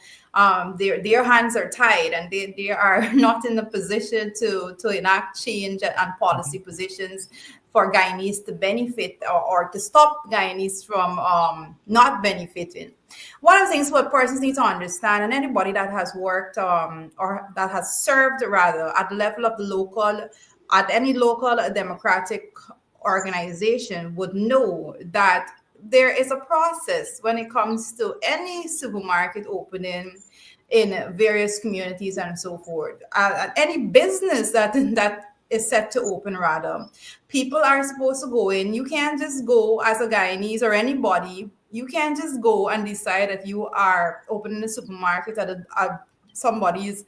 their hands are tied and they are not in a position to enact change and policy positions for Guyanese to benefit or to stop Guyanese from not benefiting. One of the things what persons need to understand, and anybody that has worked or that has served rather at the level of the local, at any local democratic organization would know that there is a process when it comes to any supermarket opening. in various communities and so forth. Any business that is set to open, rather, people are supposed to go in. You can't just go as a Guyanese or anybody. You can't just go and decide that you are opening a supermarket at somebody's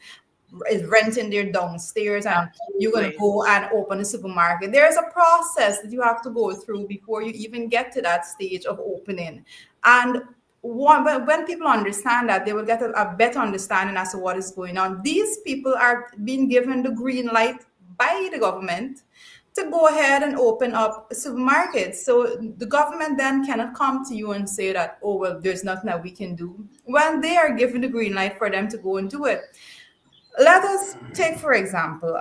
is renting their downstairs and you're going to go and open a supermarket. There's a process that you have to go through before you even get to that stage of opening. And when people understand that, they will get a better understanding as to what is going on. These people are being given the green light by the government to go ahead and open up supermarkets. So the government then cannot come to you and say that, oh, well, there's nothing that we can do, when they are given the green light for them to go and do it. Let us take, for example,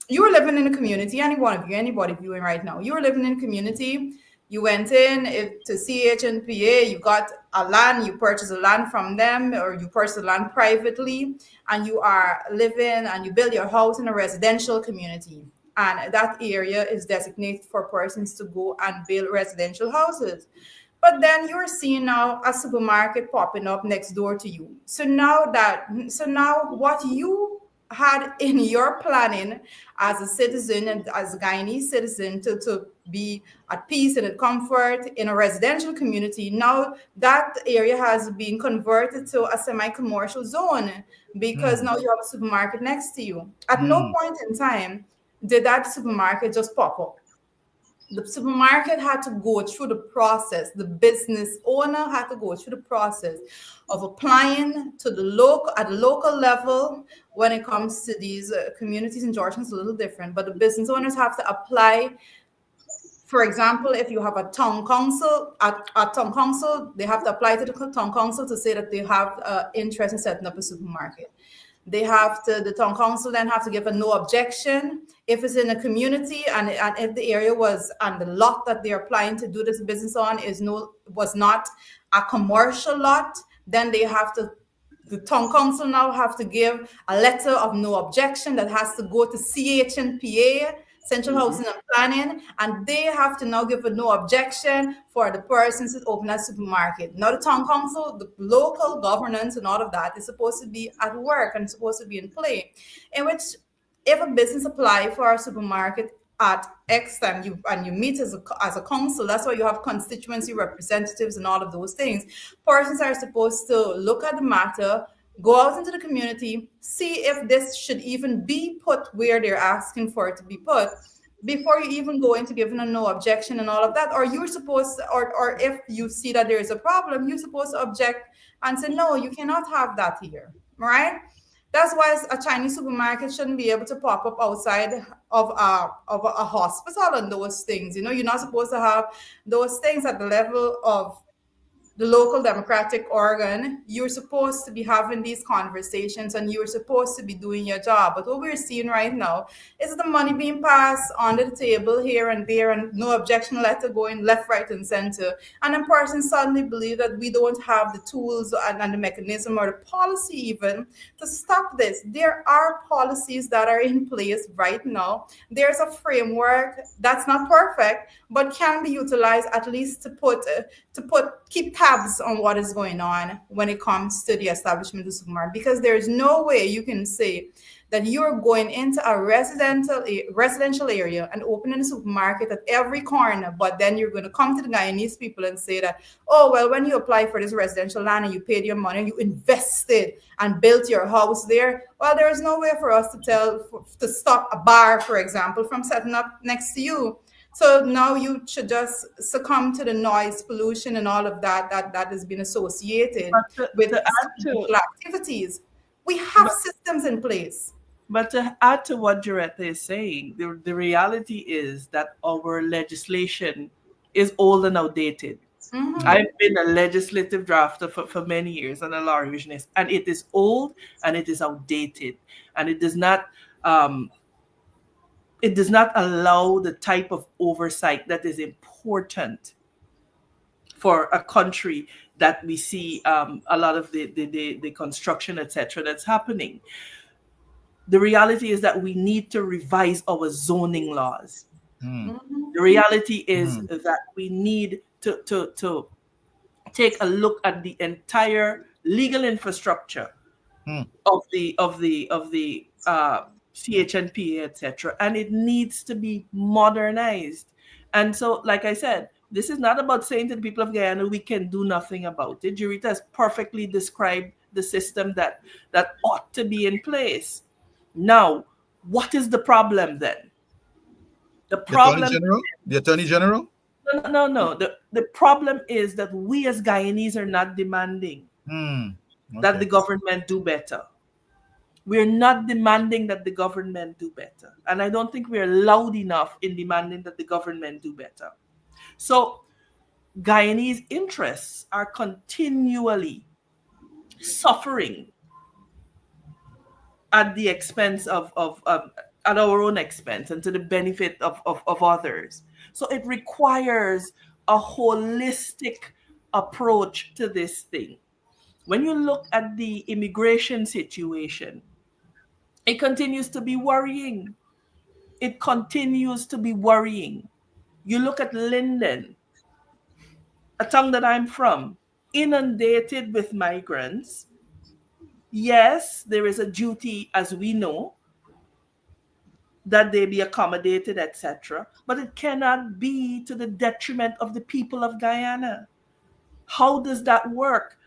you were living in a community, anybody viewing right now, you were living in a community, you went in to CHNPA, you got a land, you purchased a land from them, or you purchased a land privately, and you are living and you build your house in a residential community. And that area is designated for persons to go and build residential houses. But then you're seeing now a supermarket popping up next door to you. So now what you had in your planning as a citizen and as a Guyanese citizen to be at peace and at comfort in a residential community, now that area has been converted to a semi-commercial zone because now you have a supermarket next to you. At no point in time did that supermarket just pop up. The supermarket had to go through the process. The business owner had to go through the process of applying to the local level. When it comes to these communities in Georgia, it's a little different, but the business owners have to apply. For example, if you have a town council, they have to apply to the town council to say that they have interest in setting up a supermarket. The town council then have to give a no objection if it's in a community and if the area and the lot that they're applying to do this business on was not a commercial lot, then the town council now have to give a letter of no objection that has to go to CHNPA, Central Housing and Planning, and they have to now give a no objection for the persons that open a supermarket. Now the town council, the local governance and all of that is supposed to be at work and supposed to be in play, in which if a business apply for a supermarket at X time, you meet as a council, that's why you have constituency representatives and all of those things. Persons are supposed to look at the matter, go out into the community, see if this should even be put where they're asking for it to be put before you even go into giving a no objection and all of that. Or you're supposed to, or if you see that there is a problem, you're supposed to object and say, no, you cannot have that here, right? That's why a Chinese supermarket shouldn't be able to pop up outside of a hospital and those things. You know, you're not supposed to have those things at the level of the local democratic organ. You're supposed to be having these conversations and you're supposed to be doing your job. But what we're seeing right now is the money being passed under the table here and there and no objection letter going left, right, and center. And then persons suddenly believe that we don't have the tools and the mechanism or the policy even to stop this. There are policies that are in place right now. There's a framework that's not perfect, but can be utilized at least to keep tabs on what is going on when it comes to the establishment of the supermarket, because there's no way you can say that you're going into a residential area and opening a supermarket at every corner, but then you're going to come to the Guyanese people and say that, oh, well, when you apply for this residential land and you paid your money and you invested and built your house there, well, there is no way for us to stop a bar, for example, from setting up next to you. So now you should just succumb to the noise pollution and all of that has been associated with activities. We have systems in place. But to add to what Juretha is saying, the reality is that our legislation is old and outdated. Mm-hmm. I've been a legislative drafter for many years and a law revisionist, and it is old and it is outdated, and it does not allow the type of oversight that is important for a country that we see a lot of the construction, etc., that's happening. The reality is that we need to revise our zoning laws. Mm. The reality is that we need to take a look at the entire legal infrastructure of the CHNPA, etc., and it needs to be modernized. And so, like I said, this is not about saying to the people of Guyana we can do nothing about it. Juretha has perfectly described the system that ought to be in place. Now, what is the problem then? The problem. The Attorney General. No. The problem is that we as Guyanese are not demanding that the government do better. We're not demanding that the government do better. And I don't think we're loud enough in demanding that the government do better. So Guyanese interests are continually suffering at the expense of at our own expense and to the benefit of others. So it requires a holistic approach to this thing. When you look at the immigration situation, it continues to be worrying. It continues to be worrying. You look at Linden, a town that I'm from, inundated with migrants. Yes, there is a duty, as we know, that they be accommodated, etc. But it cannot be to the detriment of the people of Guyana. How does that work?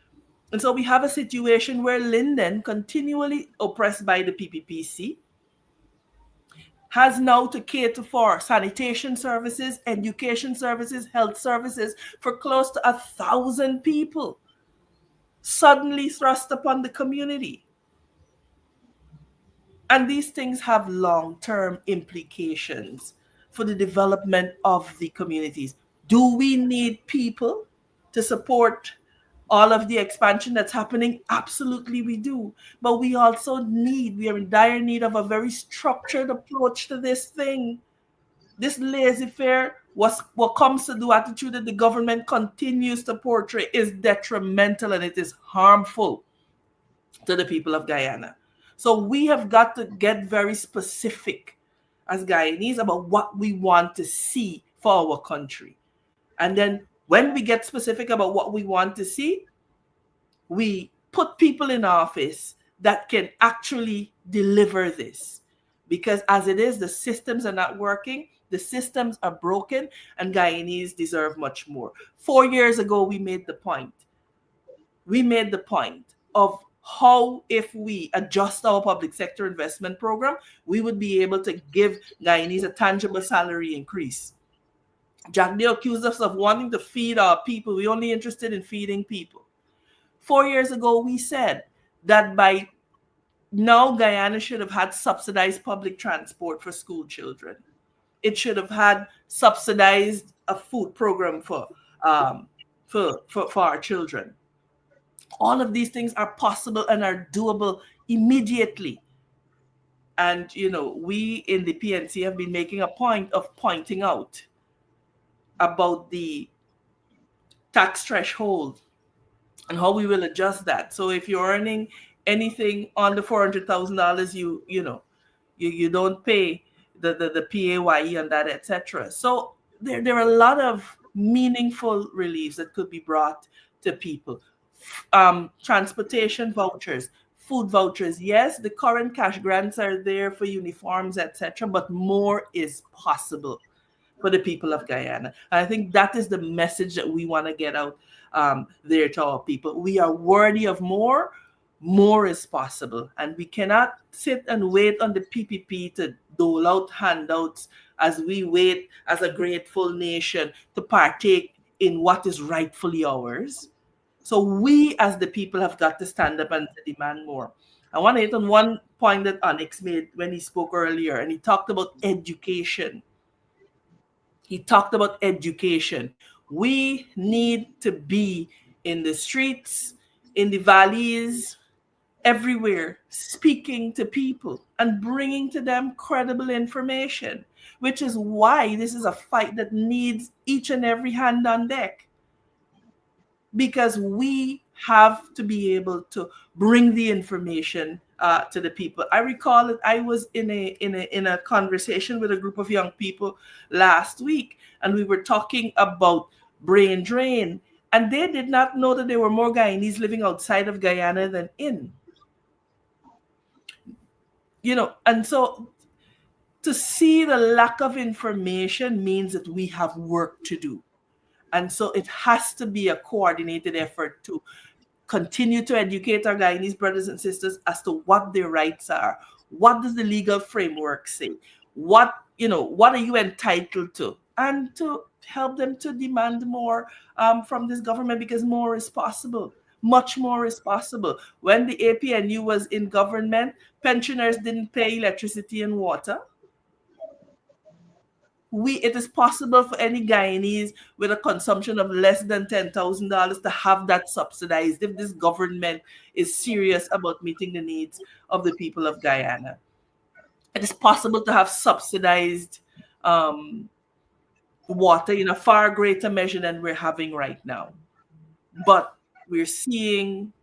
And so we have a situation where Linden, continually oppressed by the PPPC, has now to cater for sanitation services, education services, health services for close to 1,000 people suddenly thrust upon the community. And these things have long-term implications for the development of the communities. Do we need people to support all of the expansion that's happening? Absolutely we do. But we also we are in dire need of a very structured approach to this thing. This laissez-faire, what comes to do attitude that the government continues to portray is detrimental and it is harmful to the people of Guyana. So we have got to get very specific as Guyanese about what we want to see for our country. And then when we get specific about what we want to see, we put people in office that can actually deliver this. Because as it is, the systems are not working, the systems are broken, and Guyanese deserve much more. 4 years ago, we made the point. We made the point of how if we adjust our public sector investment program, we would be able to give Guyanese a tangible salary increase. Jack, they accused us of wanting to feed our people. We're only interested in feeding people. 4 years ago, we said that by now, Guyana should have had subsidized public transport for school children. It should have had subsidized a food program for our children. All of these things are possible and are doable immediately. And, we in the PNC have been making a point of pointing out about the tax threshold and how we will adjust that. So if you're earning anything under $400,000, you don't pay the PAYE on that, etc. So there are a lot of meaningful reliefs that could be brought to people. Transportation vouchers, food vouchers. Yes, the current cash grants are there for uniforms, etc., but more is possible for the people of Guyana. And I think that is the message that we want to get out there to our people. We are worthy of more. More is possible. And we cannot sit and wait on the PPP to dole out handouts as we wait as a grateful nation to partake in what is rightfully ours. So we as the people have got to stand up and to demand more. I want to hit on one point that Onyx made when he spoke earlier, and he talked about education. We need to be in the streets, in the valleys, everywhere, speaking to people and bringing to them credible information, which is why this is a fight that needs each and every hand on deck. Because we have to be able to bring the information to the people. I recall that I was in a conversation with a group of young people last week, and we were talking about brain drain, and they did not know that there were more Guyanese living outside of Guyana than in. And so to see the lack of information means that we have work to do. And so it has to be a coordinated effort to continue to educate our Guyanese brothers and sisters as to what their rights are. What does the legal framework say? What are you entitled to? And to help them to demand more from this government, because more is possible. Much more is possible. When the APNU was in government, pensioners didn't pay electricity and water. It is possible for any Guyanese with a consumption of less than $10,000 to have that subsidized if this government is serious about meeting the needs of the people of Guyana. It is possible to have subsidized water in a far greater measure than we're having right now. But we're seeing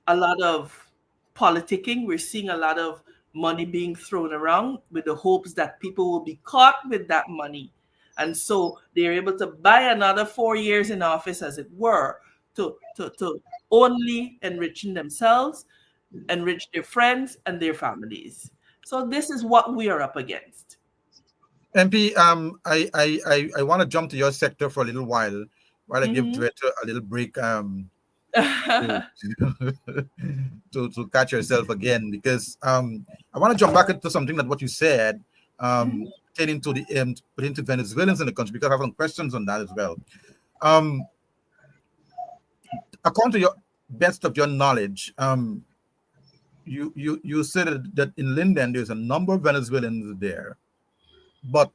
a lot of politicking. We're seeing a lot of money being thrown around with the hopes that people will be caught with that money. And so they're able to buy another 4 years in office, as it were, to only enriching themselves, enrich their friends and their families. So this is what we are up against. MP, I want to jump to your sector for a little while I give Juretha a little break to catch yourself again, because I want to jump back into something that what you said pertaining to Venezuelans in the country, because I have some questions on that as well. According to your best of your knowledge, you said that in Linden there's a number of Venezuelans there, but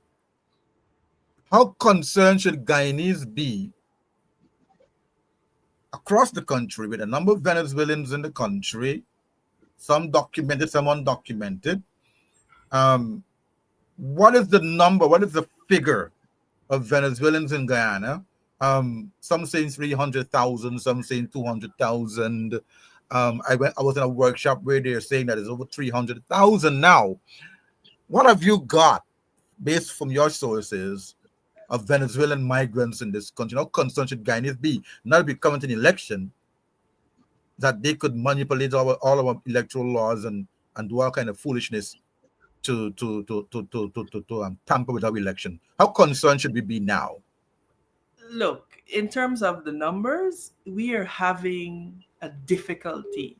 how concerned should Guyanese be across the country with a number of Venezuelans in the country, some documented, some undocumented? What is the number? What is the figure of Venezuelans in Guyana? Some saying 300,000, some saying 200,000. I was in a workshop where they're saying that it's over 300,000 now. What have you got, based from your sources, of Venezuelan migrants in this country? How concerned should Guyanese be, not be coming to an election, that they could manipulate all our electoral laws and do all kind of foolishness to tamper with our election? How concerned should we be now? Look, in terms of the numbers, we are having a difficulty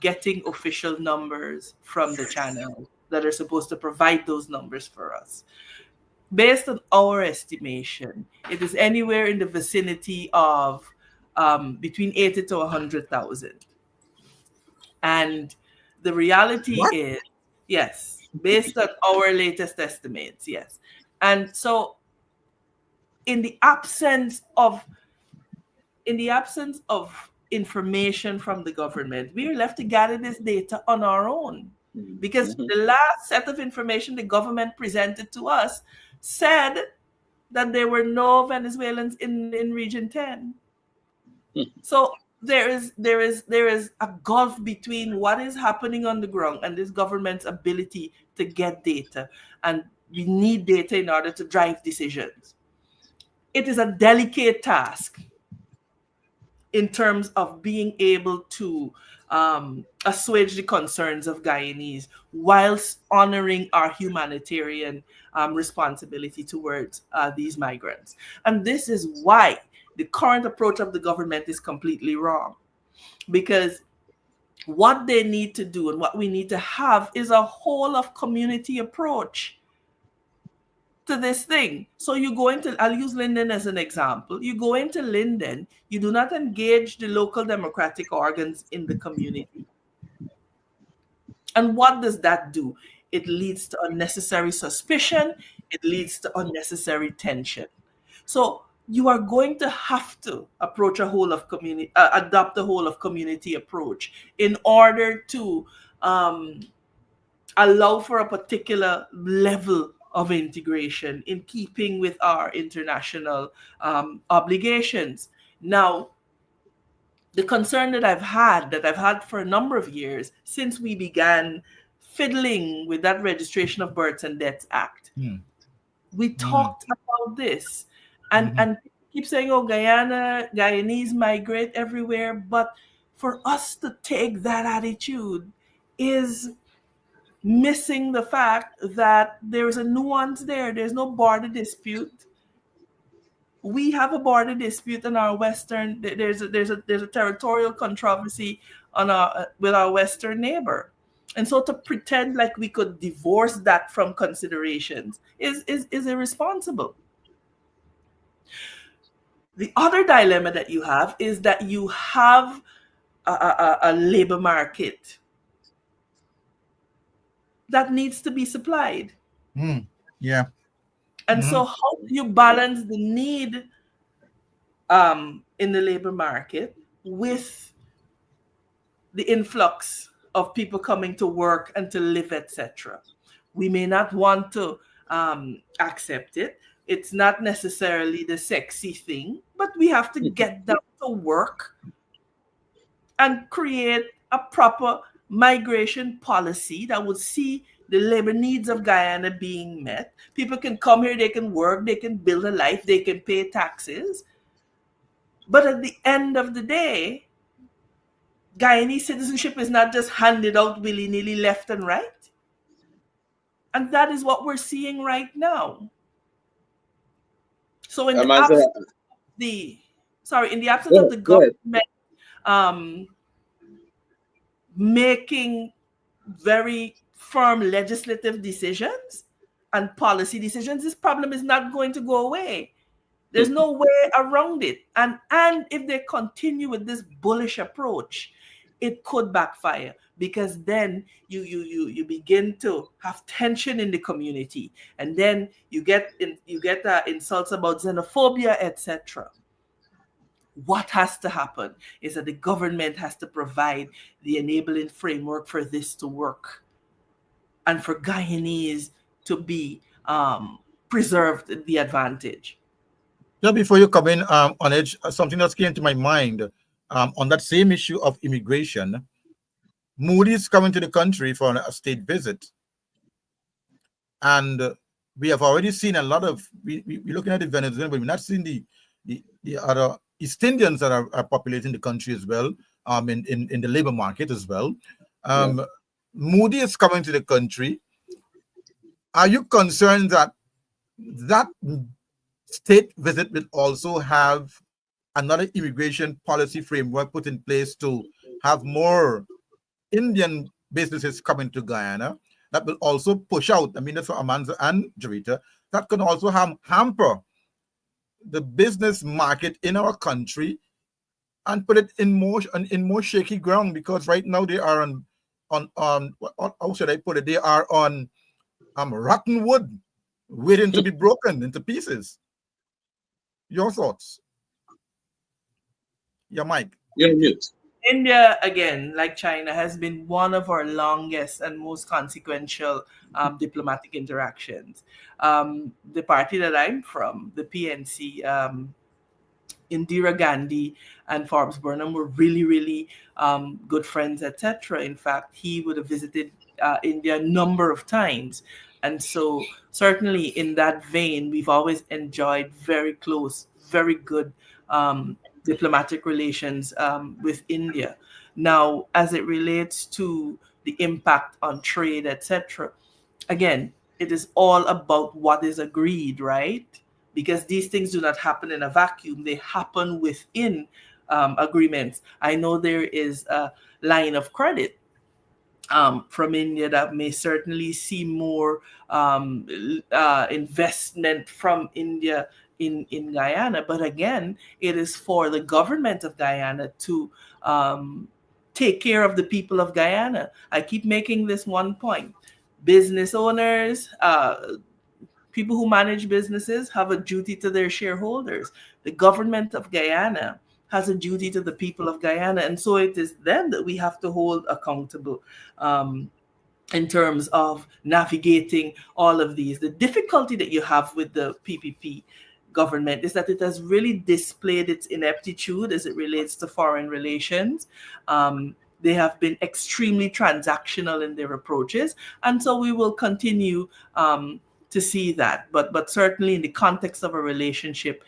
getting official numbers from the channel that are supposed to provide those numbers for us. Based on our estimation, it is anywhere in the vicinity of between 80 to 100,000. And the reality is, yes, based on our latest estimates, yes. And so in the absence of information from the government, we are left to gather this data on our own, because the last set of information the government presented to us said that there were no Venezuelans in Region 10. So there is a gulf between what is happening on the ground and this government's ability to get data, and we need data in order to drive decisions. It is a delicate task in terms of being able to assuage the concerns of Guyanese whilst honoring our humanitarian responsibility towards these migrants. And this is why the current approach of the government is completely wrong, because what they need to do and what we need to have is a whole of community approach to this thing. So you go into, I'll use Linden as an example. You go into Linden, you do not engage the local democratic organs in the community. And what does that do? It leads to unnecessary suspicion. It leads to unnecessary tension. So you are going to have to approach a whole of community, adopt a whole of community approach in order to allow for a particular level of integration in keeping with our international obligations. Now, the concern that I've had for a number of years since we began fiddling with that Registration of Births and Deaths Act, we talked about this, and keep saying, oh, Guyanese migrate everywhere, but for us to take that attitude is missing the fact that there is a nuance there. There's no border dispute. We have a border dispute in our western. There's a territorial controversy on our with our western neighbor, and so to pretend like we could divorce that from considerations is irresponsible. The other dilemma that you have is that you have a labor market that needs to be supplied. Yeah. And so how do you balance the need in the labor market with the influx of people coming to work and to live, etc.? We may not want to accept it. It's not necessarily the sexy thing, but we have to get down to work and create a proper migration policy that would see the labor needs of Guyana being met. People can come here, they can work, they can build a life, they can pay taxes. But at the end of the day, Guyanese citizenship is not just handed out willy-nilly left and right. And that is what we're seeing right now. So in the absence of the government making very firm legislative decisions and policy decisions, this problem is not going to go away. There's no way around it. And if they continue with this bullish approach, it could backfire, because then you begin to have tension in the community, and then you get insults about xenophobia, etc. What has to happen is that the government has to provide the enabling framework for this to work, and for Guyanese to be preserved the advantage. Yeah, before you come in on it, something that came to my mind on that same issue of immigration. Moody's coming to the country for a state visit, and we have already seen a lot of. We're looking at the Venezuelan, but we're not seeing the other East Indians that are populating the country as well. In the labor market as well. Moody is coming to the country. Are you concerned that state visit will also have another immigration policy framework put in place to have more Indian businesses coming to Guyana? That will also push out, I mean, that's for Amanza and Juretha, that can also hamper the business market in our country and put it in more shaky ground, because right now they are on how should I put it? They are on rotten wood, waiting to be broken into pieces. Your thoughts? Your mic. You're mute. India, again, like China, has been one of our longest and most consequential diplomatic interactions. The party that I'm from, the PNC, Indira Gandhi and Forbes Burnham were really, really good friends, etc. In fact, he would have visited India a number of times. And so certainly in that vein, we've always enjoyed very close, very good diplomatic relations with India. Now, as it relates to the impact on trade, etc., again, it is all about what is agreed, right? Because these things do not happen in a vacuum. They happen within agreements. I know there is a line of credit from India that may certainly see more investment from India in Guyana. But again, it is for the government of Guyana to take care of the people of Guyana. I keep making this one point. Business owners, people who manage businesses have a duty to their shareholders. The government of Guyana has a duty to the people of Guyana. And so it is them that we have to hold accountable in terms of navigating all of these. The difficulty that you have with the PPP government is that it has really displayed its ineptitude as it relates to foreign relations. They have been extremely transactional in their approaches. And so we will continue to see that. But certainly in the context of a relationship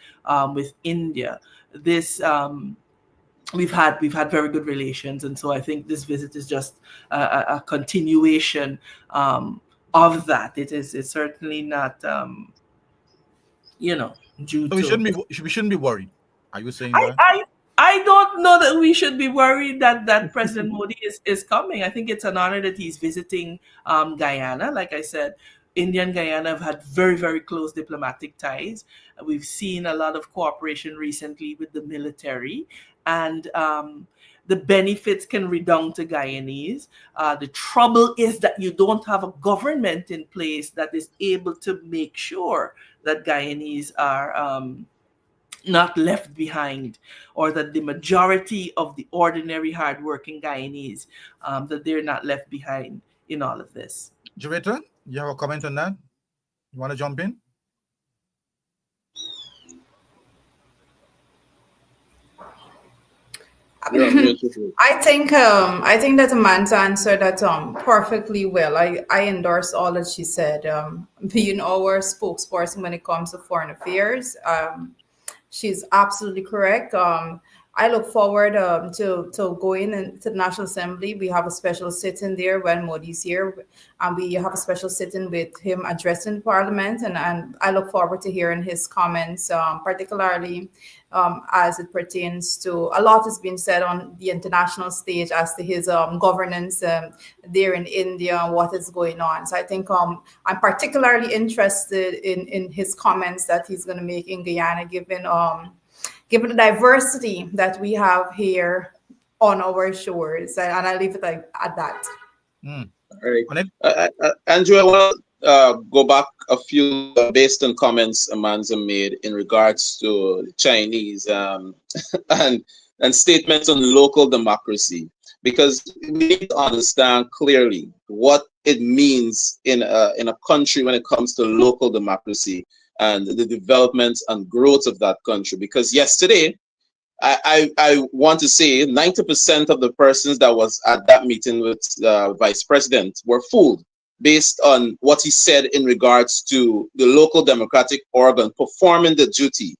with India, this we've had very good relations, and so I think this visit is just a continuation of that. It's certainly not due So to. we shouldn't be worried. Are you saying I that? I I don't know that we should be worried that President Modi is coming. I think it's an honor that he's visiting Guyana. Like I said, India and Guyana have had very, very close diplomatic ties. We've seen a lot of cooperation recently with the military, and the benefits can redound to Guyanese. The trouble is that you don't have a government in place that is able to make sure that Guyanese are not left behind, or that the majority of the ordinary hardworking Guyanese, that they're not left behind in all of this. Juretha, you have a comment on that? You want to jump in? I think that Amanza answered that perfectly well. I endorse all that she said. Being our spokesperson when it comes to foreign affairs, she's absolutely correct. I look forward to going into the National Assembly. We have a special sit-in there when Modi's here, and we have a special sit-in with him addressing Parliament, and I look forward to hearing his comments, particularly as it pertains to a lot has been said on the international stage as to his governance there in India and what is going on. So I think I'm particularly interested in his comments that he's going to make in Guyana, given the diversity that we have here on our shores. And I leave it at that. All right. Andrew, I want to go back a few based on comments Amanza made in regards to the Chinese and statements on local democracy, because we need to understand clearly what it means in a country when it comes to local democracy and the development and growth of that country. Because yesterday, I want to say 90% of the persons that was at that meeting with the vice president were fooled based on what he said in regards to the local democratic organ performing the duty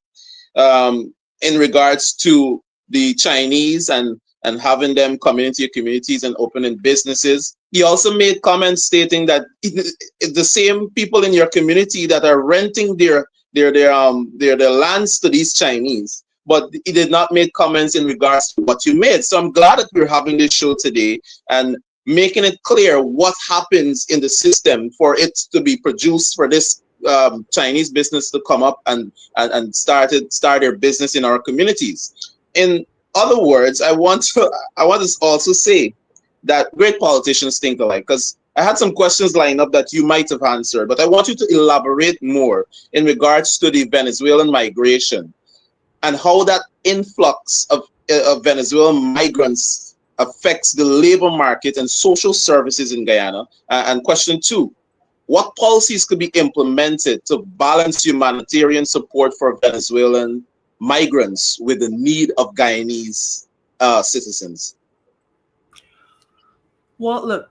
in regards to the Chinese and having them come into your communities and opening businesses. He also made comments stating that the same people in your community that are renting their lands to these Chinese, but he did not make comments in regards to what you made. So I'm glad that we're having this show today and making it clear what happens in the system for it to be produced for this Chinese business to come up and start their business in our communities. In other words, I want to also say that great politicians think alike, because I had some questions lined up that you might have answered, but I want you to elaborate more in regards to the Venezuelan migration and how that influx of Venezuelan migrants affects the labor market and social services in Guyana. And question 2, what policies could be implemented to balance humanitarian support for Venezuelan migrants with the need of Guyanese citizens? Well, look,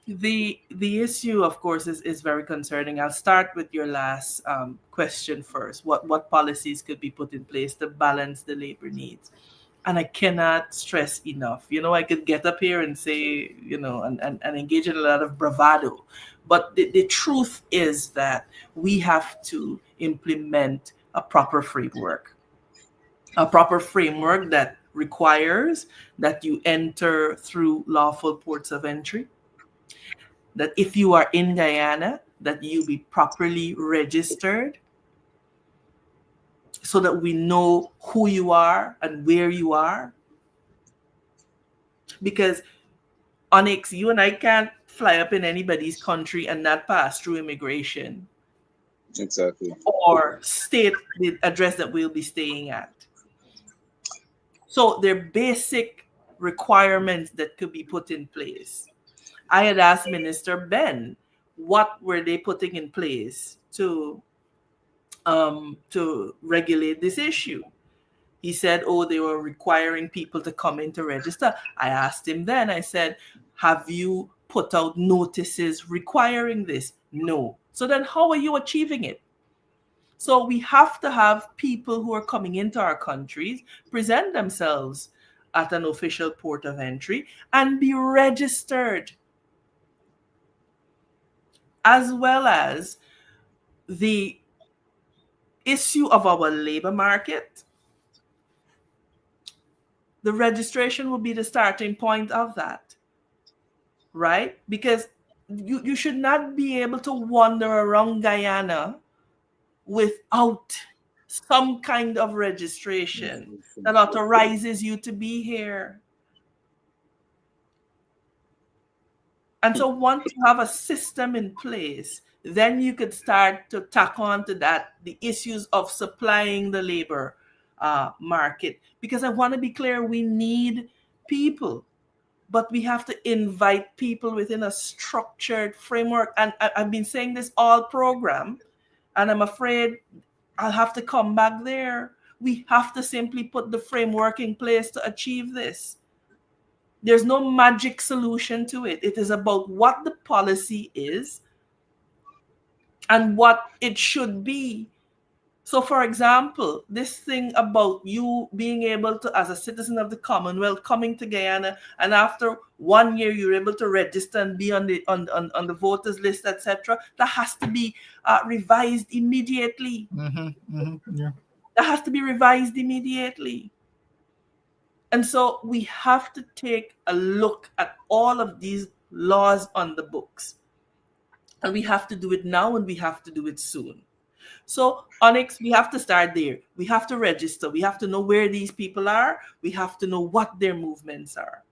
the issue, of course, is very concerning. I'll start with your last question first. What policies could be put in place to balance the labor needs? And I cannot stress enough. I could get up here and say, and engage in a lot of bravado. But the truth is that we have to implement a proper framework that requires that you enter through lawful ports of entry, that if you are in Guyana, that you be properly registered so that we know who you are and where you are. Because, Onyx, you and I can't fly up in anybody's country and not pass through immigration. Exactly. Or state the address that we'll be staying at. So there are basic requirements that could be put in place. I had asked Minister Ben, what were they putting in place to regulate this issue? He said, they were requiring people to come in to register. I asked him then, I said, have you put out notices requiring this? No. So then how are you achieving it? So we have to have people who are coming into our countries present themselves at an official port of entry and be registered, as well as the issue of our labor market. The registration will be the starting point of that, right? Because you should not be able to wander around Guyana without some kind of registration that authorizes you to be here. And so once you have a system in place, then you could start to tack on to that the issues of supplying the labor market. Because I want to be clear, we need people, but we have to invite people within a structured framework. And I've been saying this all program, and I'm afraid I'll have to come back there. We have to simply put the framework in place to achieve this. There's no magic solution to it. It is about what the policy is and what it should be. So, for example, this thing about you being able to, as a citizen of the Commonwealth, coming to Guyana, and after 1 year you're able to register and be on the voters list, etc. That has to be revised immediately. Yeah. That has to be revised immediately. And so we have to take a look at all of these laws on the books. And we have to do it now, and we have to do it soon. So, Onyx, we have to start there. We have to register. We have to know where these people are. We have to know what their movements are.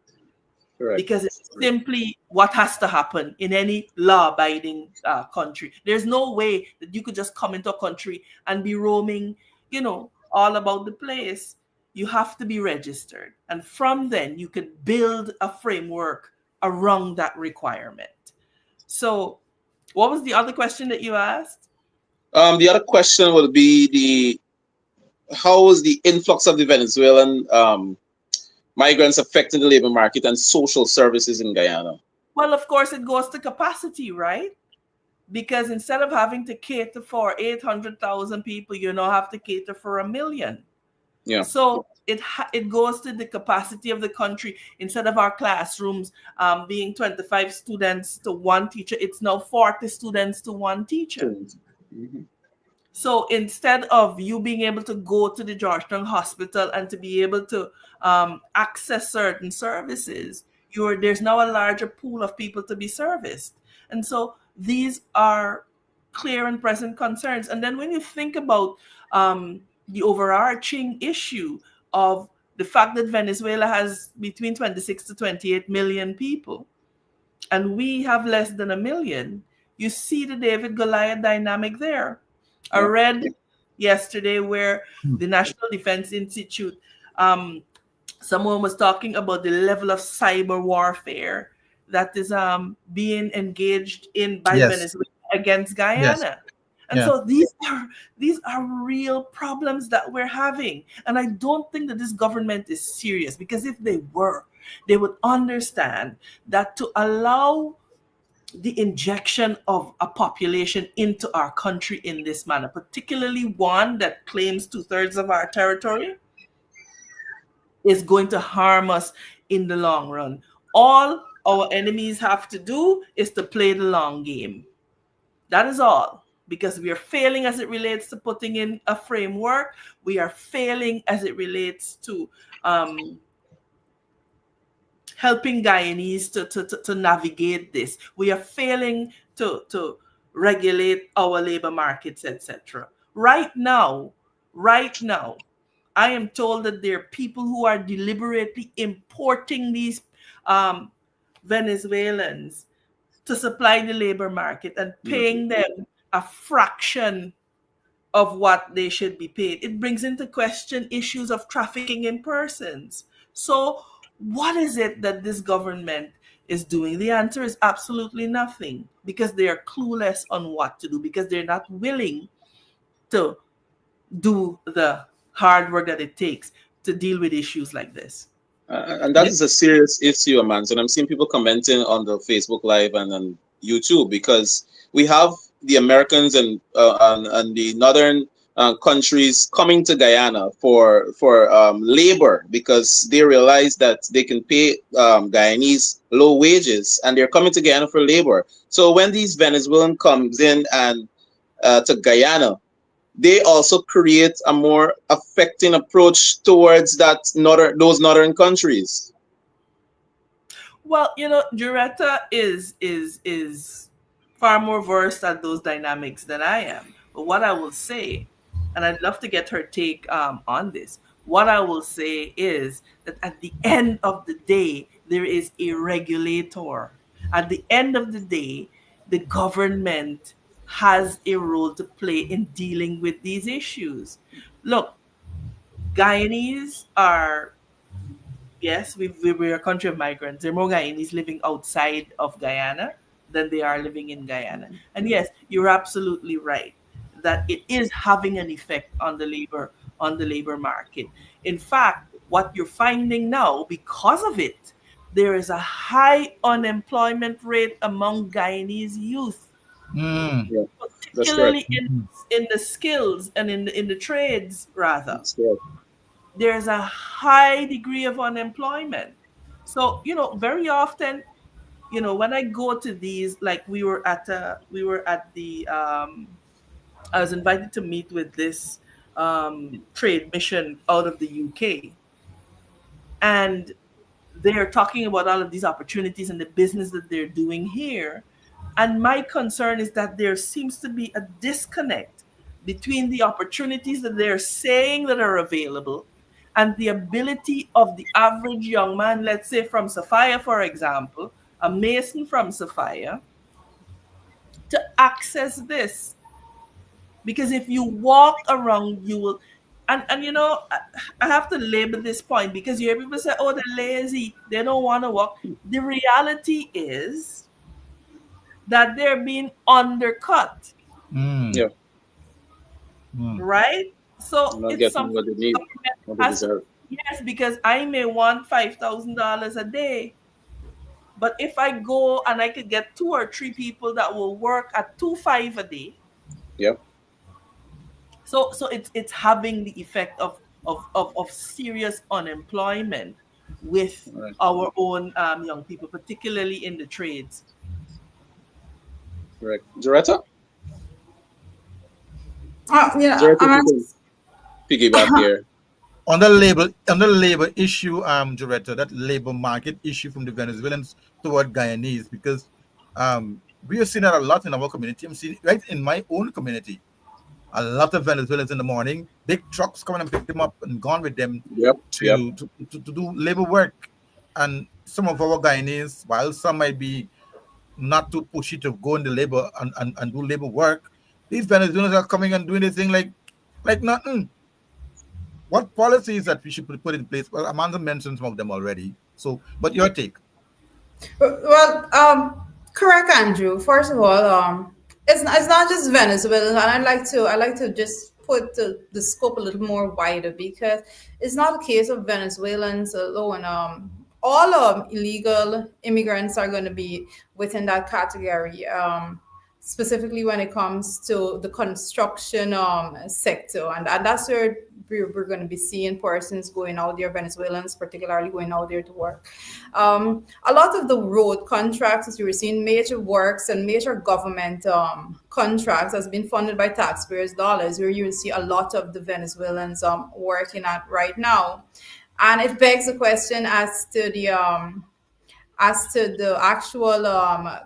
Correct. Because it's simply what has to happen in any law-abiding country. There's no way that you could just come into a country and be roaming, all about the place. You have to be registered. And from then, you could build a framework around that requirement. So what was the other question that you asked? The other question would be how is the influx of the Venezuelan migrants affecting the labor market and social services in Guyana? Well, of course, it goes to capacity, right? Because instead of having to cater for 800,000 people, you now have to cater for 1 million. Yeah. So it goes to the capacity of the country. Instead of our classrooms being 25 students to one teacher, it's now 40 students to one teacher. Mm-hmm. So instead of you being able to go to the Georgetown Hospital and to be able to access certain services, there's now a larger pool of people to be serviced. And so these are clear and present concerns. And then when you think about the overarching issue of the fact that Venezuela has between 26 to 28 million people, and we have less than 1 million, you see the David Goliath dynamic there. I read yesterday where the National Defense Institute, someone was talking about the level of cyber warfare that is being engaged in by Venezuela against Guyana. Yes. And so these are real problems that we're having. And I don't think that this government is serious, because if they were, they would understand that to allow the injection of a population into our country in this manner, particularly one that claims 2/3 of our territory, is going to harm us in the long run. All our enemies have to do is to play the long game. That is all. Because we are failing as it relates to putting in a framework. We are failing as it relates to helping Guyanese to navigate this. We are failing to regulate our labor markets, etc. Right now, I am told that there are people who are deliberately importing these Venezuelans to supply the labor market and paying them a fraction of what they should be paid. It brings into question issues of trafficking in persons. So what is it that this government is doing? The answer is absolutely nothing, because they are clueless on what to do, because they're not willing to do the hard work that it takes to deal with issues like this. And that is a serious issue, Amanza. And I'm seeing people commenting on the Facebook Live and on YouTube, because we have the Americans and the northern countries coming to Guyana for labor because they realize that they can pay Guyanese low wages, and they're coming to Guyana for labor. So when these Venezuelan comes in and to Guyana, they also create a more affecting approach towards those northern countries. Well, Juretha is far more versed at those dynamics than I am. But what I will say, and I'd love to get her take on this. What I will say is that at the end of the day, there is a regulator. At the end of the day, the government has a role to play in dealing with these issues. Look, Guyanese are, yes, we're a country of migrants. There are more Guyanese living outside of Guyana than they are living in Guyana. And yes, you're absolutely right that it is having an effect on the labor market. In fact, what you're finding now because of it, there is a high unemployment rate among Guyanese youth, Mm. Yeah, that's correct. particularly in the skills and in the trades rather. That's correct. There's a high degree of unemployment. So, very often, when I go to these, like we were at the, I was invited to meet with this trade mission out of the UK. And they're talking about all of these opportunities and the business that they're doing here. And my concern is that there seems to be a disconnect between the opportunities that they're saying that are available and the ability of the average young man, let's say from Sophia, for example, a mason from Sophia, to access this. Because if you walk around, you will, and I have to label this point because you hear people say, "Oh, they're lazy, they don't want to walk." The reality is that they're being undercut, Mm. Yeah, Mm. right? So not it's getting something what they the need, government what they has to, deserve. yes, because I may want $5,000 a day, but if I go and I could get two or three people that will work at 2.5 a day, Yeah, so it's having the effect of serious unemployment with all right, our own young people, particularly in the trades. correct. Joretta, Yeah, Joretta, if you can piggyback here. On the labor issue, Juretha, that labor market issue from the Venezuelans toward Guyanese, because we have seen that a lot in our community. I'm seeing right in my own community, a lot of Venezuelans in the morning, big trucks coming and pick them up and gone with them Yep, yep, to do labor work. And some of our Guyanese, while some might be not too pushy to go into labor and do labor work, these Venezuelans are coming and doing this thing like nothing. What policies that we should put in place? Well, Amanda mentioned some of them already. So, but your take? Well, correct, Andrew. First of all, it's not just Venezuela, and I like to just put the scope a little more wider because it's not a case of Venezuelans alone. All illegal immigrants are going to be within that category. Specifically when it comes to the construction sector, and that's where we're going to be seeing persons going out there, Venezuelans particularly going out there to work. A lot of the road contracts, as you were seeing, major works and major government contracts has been funded by taxpayers' dollars, where you will see a lot of the Venezuelans working at right now. And it begs the question as to the actual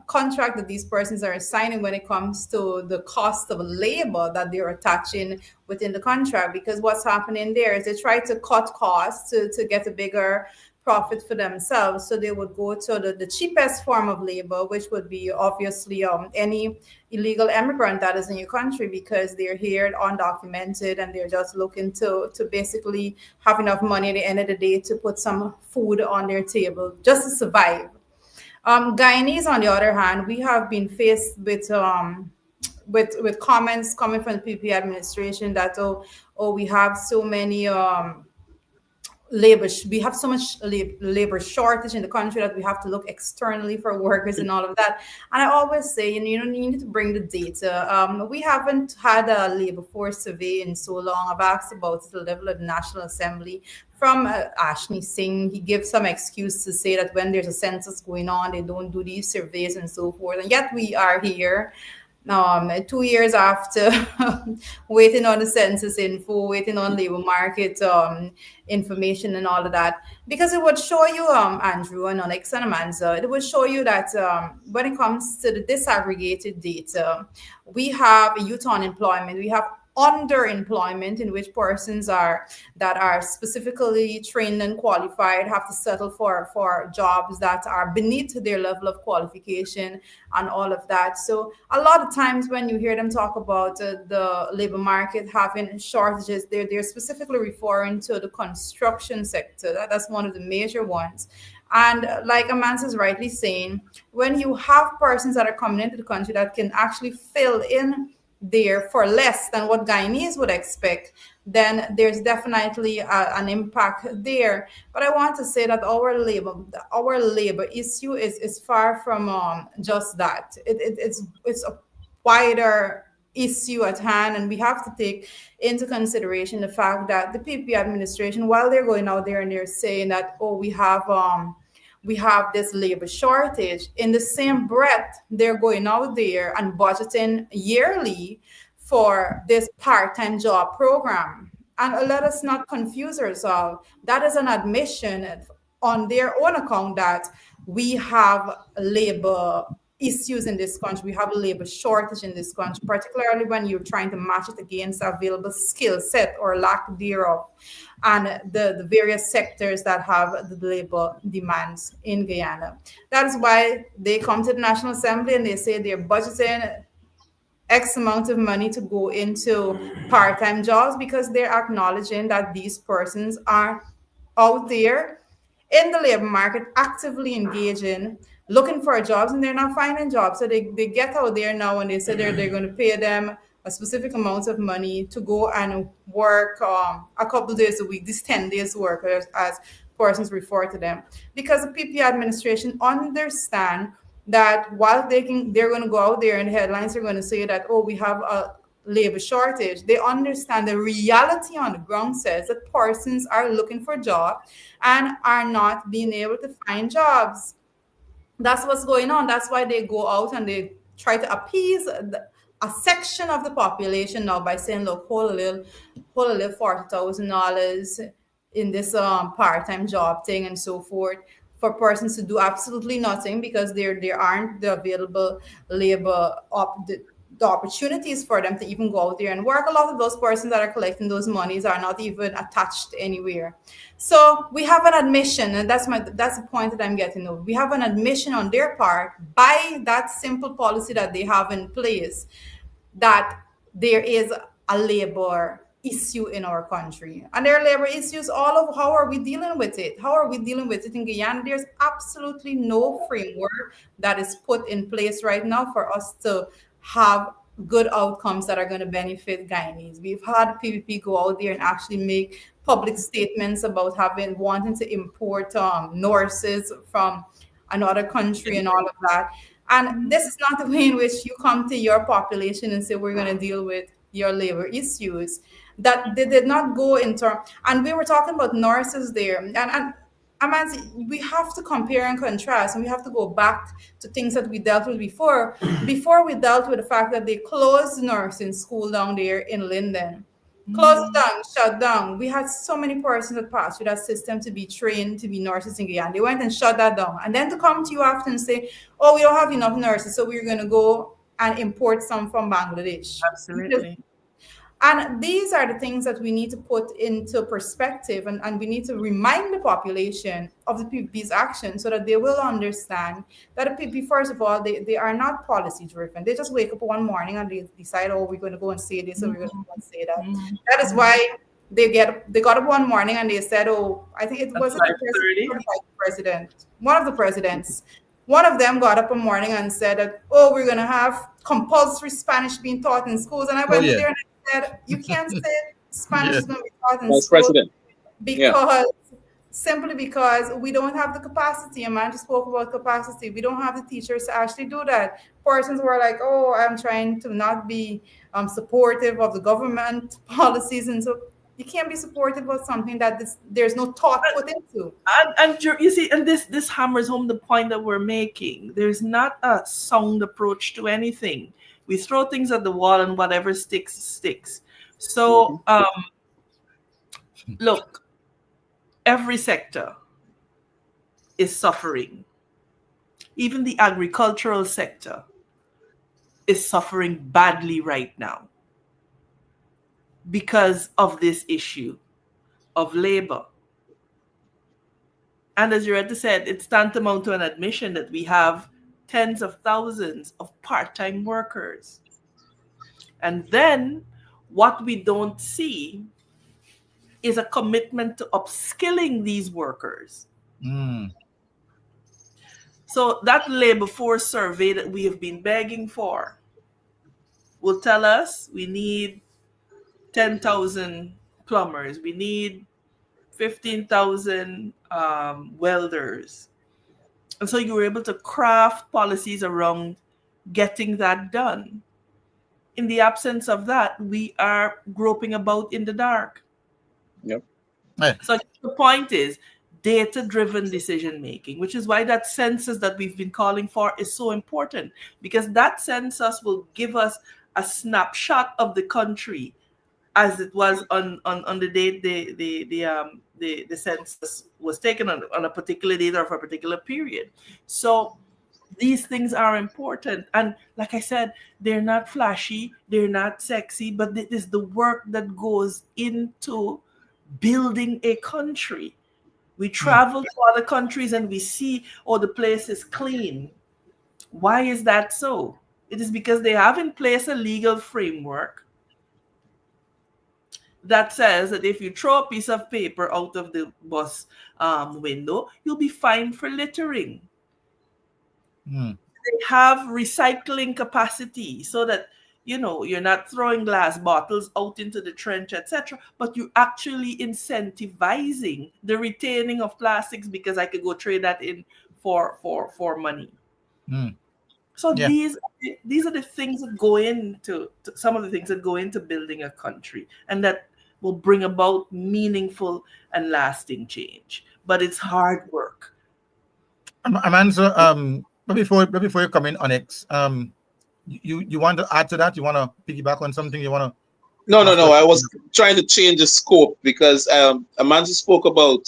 contract that these persons are signing when it comes to the cost of labor that they're attaching within the contract. Because what's happening there is they try to cut costs to get a bigger profit for themselves. So they would go to the cheapest form of labor, which would be obviously any illegal immigrant that is in your country because they're here undocumented and they're just looking to basically have enough money at the end of the day to put some food on their table just to survive. Guyanese, on the other hand, we have been faced with comments coming from the PP administration that we have so many labor. We have so much labor shortage in the country that we have to look externally for workers and all of that. And I always say, you need to bring the data. We haven't had a labor force survey in so long. I've asked about it at the level of the National Assembly from Ashni Singh. He gives some excuse to say that when there's a census going on, they don't do these surveys and so forth. And yet we are here 2 years after waiting on the census info, waiting on labor market information and all of that, because it would show you, Andrew and Onyx and Amanza, it would show you that when it comes to the disaggregated data, we have youth unemployment, we have underemployment, in which persons that are specifically trained and qualified have to settle for jobs that are beneath their level of qualification and all of that. So a lot of times when you hear them talk about the labor market having shortages, they're specifically referring to the construction sector. That's one of the major ones. And like Amanza's rightly saying, when you have persons that are coming into the country that can actually fill in there for less than what Guyanese would expect, then there's definitely an impact there. But I want to say that our labor issue is far from just that. It's a wider issue at hand, and we have to take into consideration the fact that the PP administration, while they're going out there and they're saying that, oh, we have this labor shortage, in the same breath, they're going out there and budgeting yearly for this part-time job program. And let us not confuse ourselves. That is an admission on their own account that we have labor issues in this country. We have a labor shortage in this country, particularly when you're trying to match it against available skill set or lack thereof, and the various sectors that have the labor demands in Guyana. That is why they come to the National Assembly and they say they're budgeting X amount of money to go into part-time jobs, because they're acknowledging that these persons are out there in the labor market actively engaging, looking for jobs, and they're not finding jobs. So they get out there now and they say they're going to pay them a specific amount of money to go and work a couple of days a week, these 10 days work, as persons refer to them. Because the PP administration understand that while they're going to go out there and the headlines are going to say that, oh, we have a labor shortage, they understand the reality on the ground says that persons are looking for jobs and are not being able to find jobs. That's what's going on. That's why they go out and they try to appease a section of the population now by saying, look, hold a little $40,000 in this part-time job thing and so forth, for persons to do absolutely nothing because there aren't the available labor the opportunities for them to even go out there and work. A lot of those persons that are collecting those monies are not even attached anywhere. So we have an admission, and that's the point that I'm getting over. We have an admission on their part by that simple policy that they have in place that there is a labor issue in our country. And there are labor issues all of how are we dealing with it? How are we dealing with it in Guyana? There's absolutely no framework that is put in place right now for us to have good outcomes that are going to benefit Guyanese. We've had PPP go out there and actually make public statements about wanting to import nurses from another country and all of that. And this is not the way in which you come to your population and say, we're going to deal with your labor issues. That they did not go into, and we were talking about nurses there. And we have to compare and contrast, and we have to go back to things that we dealt with before. Before we dealt with the fact that they closed nursing school down there in Linden. Closed down, shut down. We had so many persons that passed through that system to be trained to be nurses in Guyana. They went and shut that down. And then to come to you after and say, oh, we don't have enough nurses, so we're going to go and import some from Bangladesh. Absolutely. And these are the things that we need to put into perspective, and we need to remind the population of the PPP's actions so that they will understand that the PPP, first of all, they are not policy driven. They just wake up one morning and they decide, oh, we're going to go and say this, or we're going to go and say that. That is why they got up one morning and they said, oh, I think it was the president, one of the presidents. One of them got up one morning and said that, oh, we're going to have compulsory Spanish being taught in schools. And I went there and I said, you can't say Spanish is going to be taught in schools because simply because we don't have the capacity. Amanda spoke about capacity. We don't have the teachers to actually do that. Persons were like, oh, I'm trying to not be supportive of the government policies. And so you can't be supportive of something that there's no thought put into. And you see, and this hammers home the point that we're making. There's not a sound approach to anything. We throw things at the wall and whatever sticks. So look, every sector is suffering. Even the agricultural sector is suffering badly right now because of this issue of labor. And as Juretha said, it's tantamount to an admission that we have tens of thousands of part-time workers. And then what we don't see is a commitment to upskilling these workers. So that labor force survey that we have been begging for will tell us we need 10,000 plumbers, we need 15,000 welders. And so you were able to craft policies around getting that done. In the absence of that, we are groping about in the dark. Yep. So the point is data-driven decision-making, which is why that census that we've been calling for is so important, because that census will give us a snapshot of the country as it was on the date the census was taken on a particular date or for a particular period. So these things are important. And like I said, they're not flashy, they're not sexy, but it is the work that goes into building a country. We travel to other countries and we see, oh, the place is clean. Why is that so? It is because they have in place a legal framework that says that if you throw a piece of paper out of the bus window, you'll be fined for littering. They have recycling capacity so that, you're not throwing glass bottles out into the trench, etc., but you're actually incentivizing the retaining of plastics because I could go trade that in for money. So these are the things that go into some of the things that go into building a country, and that will bring about meaningful and lasting change. But it's hard work. Amanza, but before you come in, Onyx, you want to add to that? You want to piggyback on something? You want to? No. I was trying to change the scope because Amanza spoke about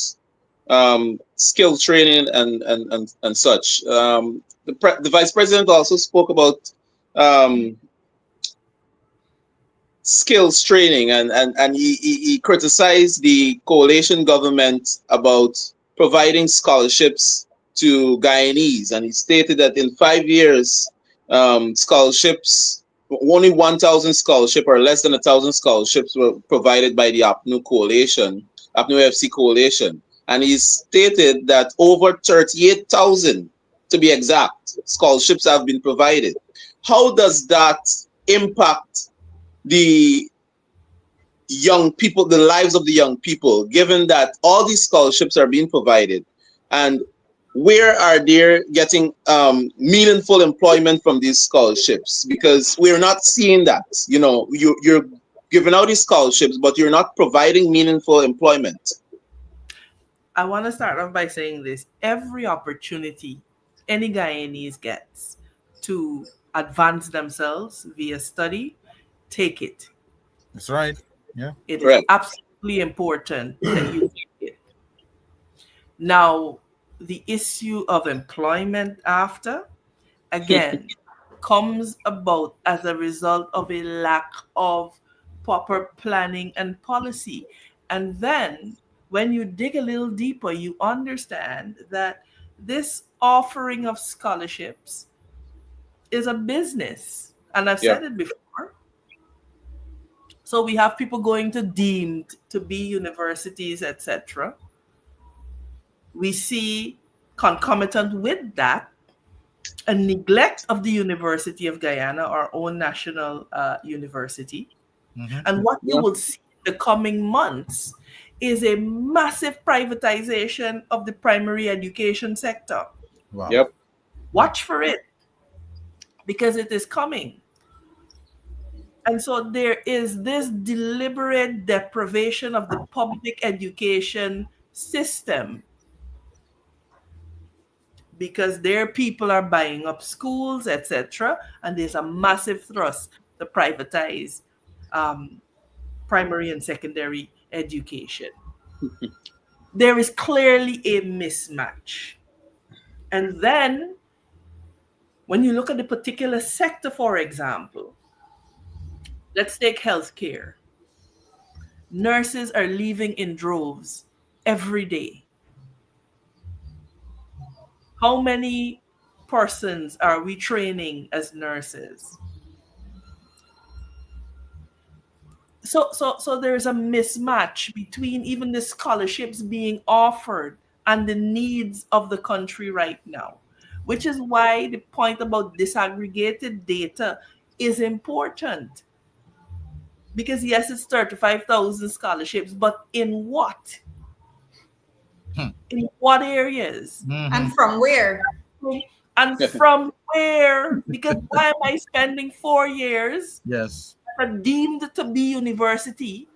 skill training and such. The vice president also spoke about skills training, and he criticized the coalition government about providing scholarships to Guyanese, and he stated that in 5 years, scholarships, only 1,000 scholarships or less than 1,000 scholarships were provided by the APNU coalition, APNU FC coalition, and he stated that over 38,000, to be exact, scholarships have been provided. How does that impact the young people, the lives of the young people, given that all these scholarships are being provided, and where are they getting meaningful employment from these scholarships? Because we're not seeing that. You're giving out these scholarships, but you're not providing meaningful employment. I want to start off by saying this. Every opportunity any Guyanese gets to advance themselves via study, take it. That's right. Yeah. It is absolutely important that you take it. Now, the issue of employment after, again, comes about as a result of a lack of proper planning and policy. And then when you dig a little deeper, you understand that this offering of scholarships is a business. And I've said it before. So we have people going to deemed to be universities, etc. We see concomitant with that a neglect of the University of Guyana, our own national university. And what you will see in the coming months is a massive privatization of the primary education sector. Wow. Yep. Watch for it, because it is coming. And so there is this deliberate deprivation of the public education system, because their people are buying up schools, etc. And there's a massive thrust to privatize primary and secondary education. There is clearly a mismatch. And then when you look at the particular sector, for example, let's take healthcare. Nurses are leaving in droves every day. How many persons are we training as nurses? So there's a mismatch between even the scholarships being offered and the needs of the country right now, which is why the point about disaggregated data is important. Because yes, it's 35,000 scholarships, but in what? In what areas? And from where? And from where? Because why am I spending 4 years Yes. deemed to be university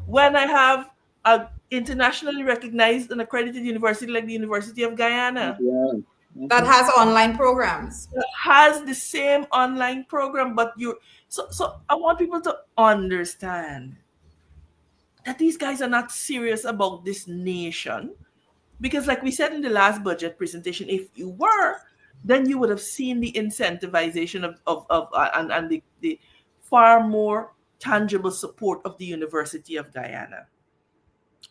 when I have an internationally recognized and accredited university like the University of Guyana? Yeah. That has online programs. It has the same online program, but so I want people to understand that these guys are not serious about this nation. Because like we said in the last budget presentation, if you were, then you would have seen the incentivization and the far more tangible support of the University of Guyana.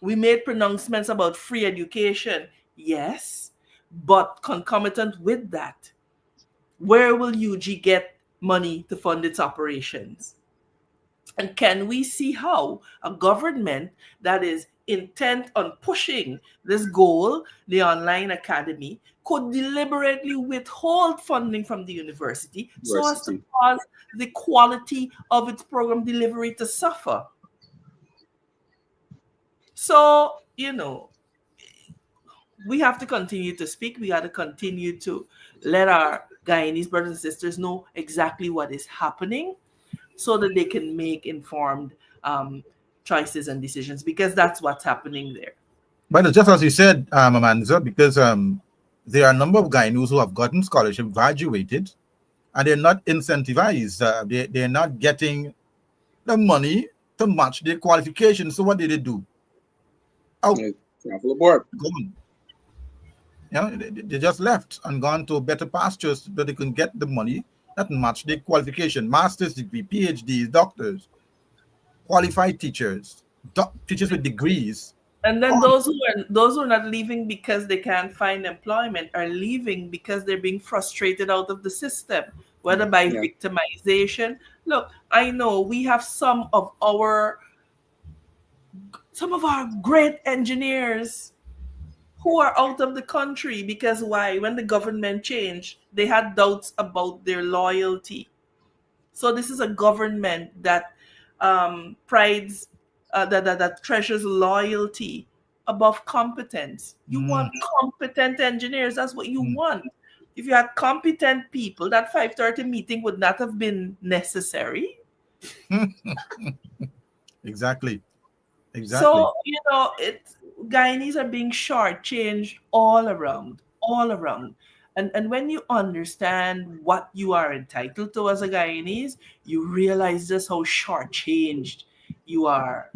We made pronouncements about free education, yes, but concomitant with that, where will UG get money to fund its operations? And can we see how a government that is intent on pushing this goal, the online academy, could deliberately withhold funding from the university so as to cause the quality of its program delivery to suffer? So, we have to continue to speak. We got to continue to let our Guyanese brothers and sisters know exactly what is happening so that they can make informed choices and decisions, because that's what's happening there. But just as you said, Amanza, because there are a number of Guyanese who have gotten scholarship, graduated, and they're not incentivized. They're not getting the money to match their qualifications. So what did they do? Travel aboard. Gone. They just left and gone to better pastures so they can get the money that match their qualification. Master's degree, PhDs, doctors, qualified teachers, teachers with degrees. And then those who are not leaving because they can't find employment are leaving because they're being frustrated out of the system, whether by victimization. Look, I know we have some of our great engineers who are out of the country because why? When the government changed, they had doubts about their loyalty. So this is a government that prides that treasures loyalty above competence. You want competent engineers. That's what you want. If you had competent people, that 5:30 meeting would not have been necessary. Exactly. So, Guyanese are being shortchanged all around. And when you understand what you are entitled to as a Guyanese, you realize just how shortchanged you are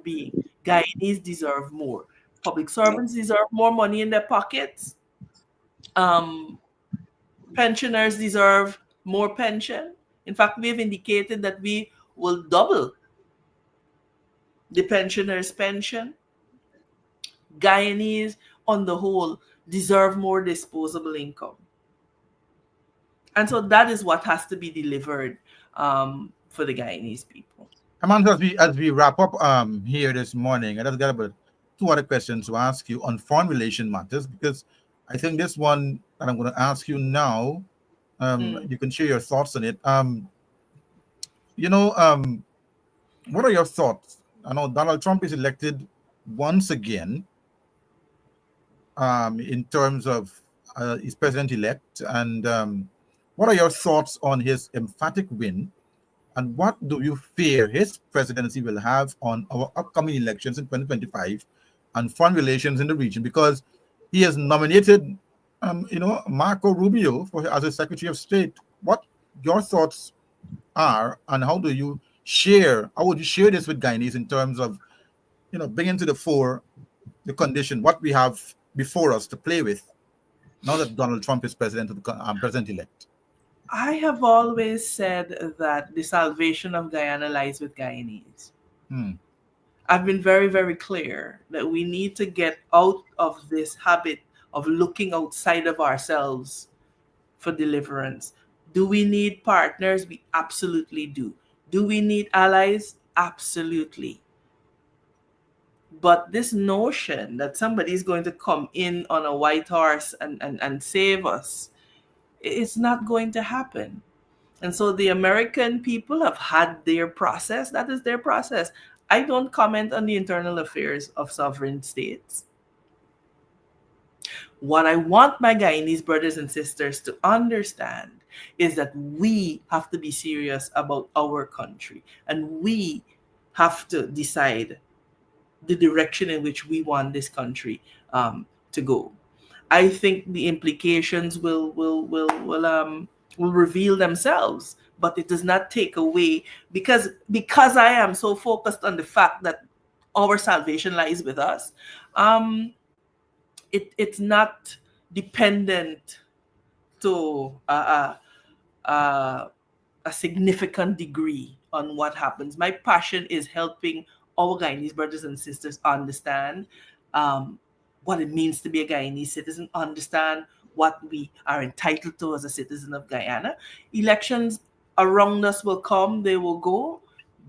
being. Guyanese deserve more. Public servants deserve more money in their pockets. Pensioners deserve more pension. In fact, we have indicated that we will double the pensioners' pension. Guyanese, on the whole, deserve more disposable income. And so that is what has to be delivered for the Guyanese people. Amanza, as we wrap up here this morning, I just got about 2 other questions to ask you on foreign relation matters, because I think this one that I'm going to ask you now, you can share your thoughts on it. What are your thoughts? I know Donald Trump is elected once again in terms of his president-elect? And what are your thoughts on his emphatic win? And what do you fear his presidency will have on our upcoming elections in 2025 and foreign relations in the region? Because he has nominated, Marco Rubio as a Secretary of State. What your thoughts are, and how would you share this with Guyanese in terms of, bringing to the fore the condition, what we have before us to play with now that Donald Trump is president-elect? I have always said that the salvation of Guyana lies with Guyanese. I've been very, very clear that we need to get out of this habit of looking outside of ourselves for deliverance. Do we need partners? We absolutely do. Do we need allies? Absolutely. But this notion that somebody is going to come in on a white horse and save us, it's not going to happen. And so the American people have had their process. That is their process. I don't comment on the internal affairs of sovereign states. What I want my Guyanese brothers and sisters to understand is that we have to be serious about our country, and we have to decide the direction in which we want this country to go. I think the implications will reveal themselves, but it does not take away, because I am so focused on the fact that our salvation lies with us. It's not dependent to a significant degree on what happens. My passion is helping our Guyanese brothers and sisters understand what it means to be a Guyanese citizen, understand what we are entitled to as a citizen of Guyana. Elections around us will come, they will go,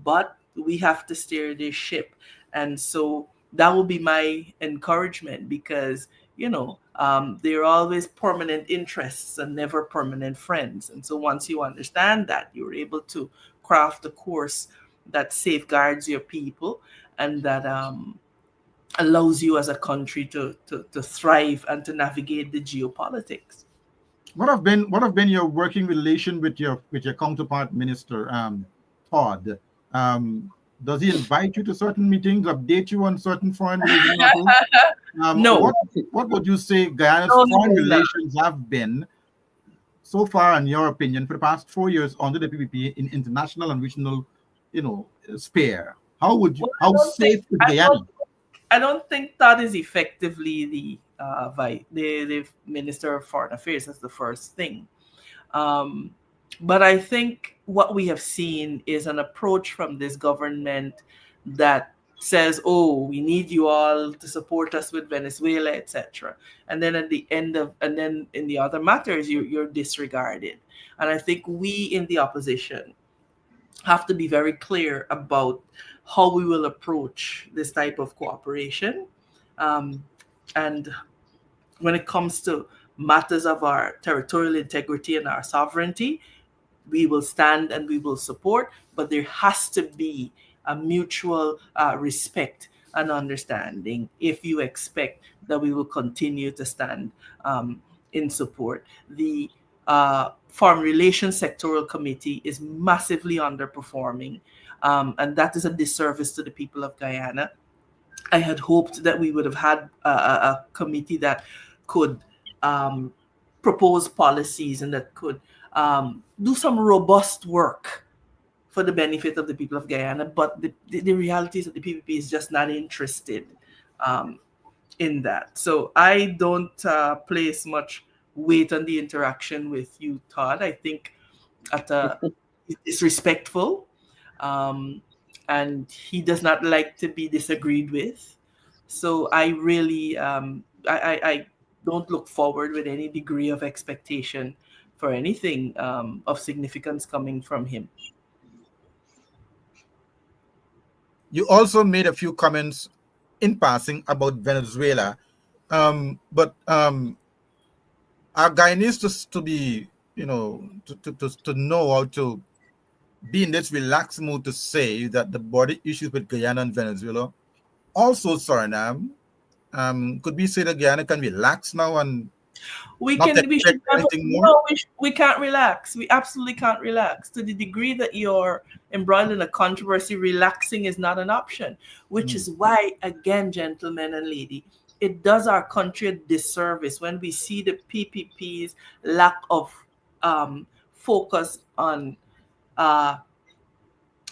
but we have to steer this ship. And so that will be my encouragement, because, there are always permanent interests and never permanent friends. And so once you understand that, you're able to craft a course that safeguards your people and that allows you as a country to thrive and to navigate the geopolitics. What have been your working relation with your counterpart minister, Todd? Does he invite you to certain meetings, update you on certain foreign relations matters? No. What would you say Guyana's foreign relations have been so far, in your opinion, for the past 4 years under the PPP in international and regional, sphere? How safe is Guyana? I don't think that is effectively the Minister of Foreign Affairs. That's the first thing. But I think what we have seen is an approach from this government that says, "Oh, we need you all to support us with Venezuela, etc." And then in the other matters, you're disregarded. And I think we in the opposition have to be very clear about how we will approach this type of cooperation. And when it comes to matters of our territorial integrity and our sovereignty, we will stand and we will support, but there has to be a mutual respect and understanding if you expect that we will continue to stand in support. The Foreign Relations Sectoral Committee is massively underperforming, and that is a disservice to the people of Guyana. I had hoped that we would have had a committee that could propose policies and that could do some robust work for the benefit of the people of Guyana. But the reality is that the PPP is just not interested in that. So I don't place much weight on the interaction with you, Todd. I think it's respectful, and he does not like to be disagreed with. So I really, I don't look forward with any degree of expectation for anything of significance coming from him. You also made a few comments in passing about Venezuela, but are Guyanese to be, to know how to be in this relaxed mood to say that the border issues with Guyana and Venezuela Also, Suriname, could we say that Guyana can relax now and We not can, we expect should never, anything more? no, we can't relax. We absolutely can't relax. To the degree that you're embroiled in a controversy, relaxing is not an option, which is why, again, gentlemen and lady, it does our country a disservice when we see the PPP's lack of focus on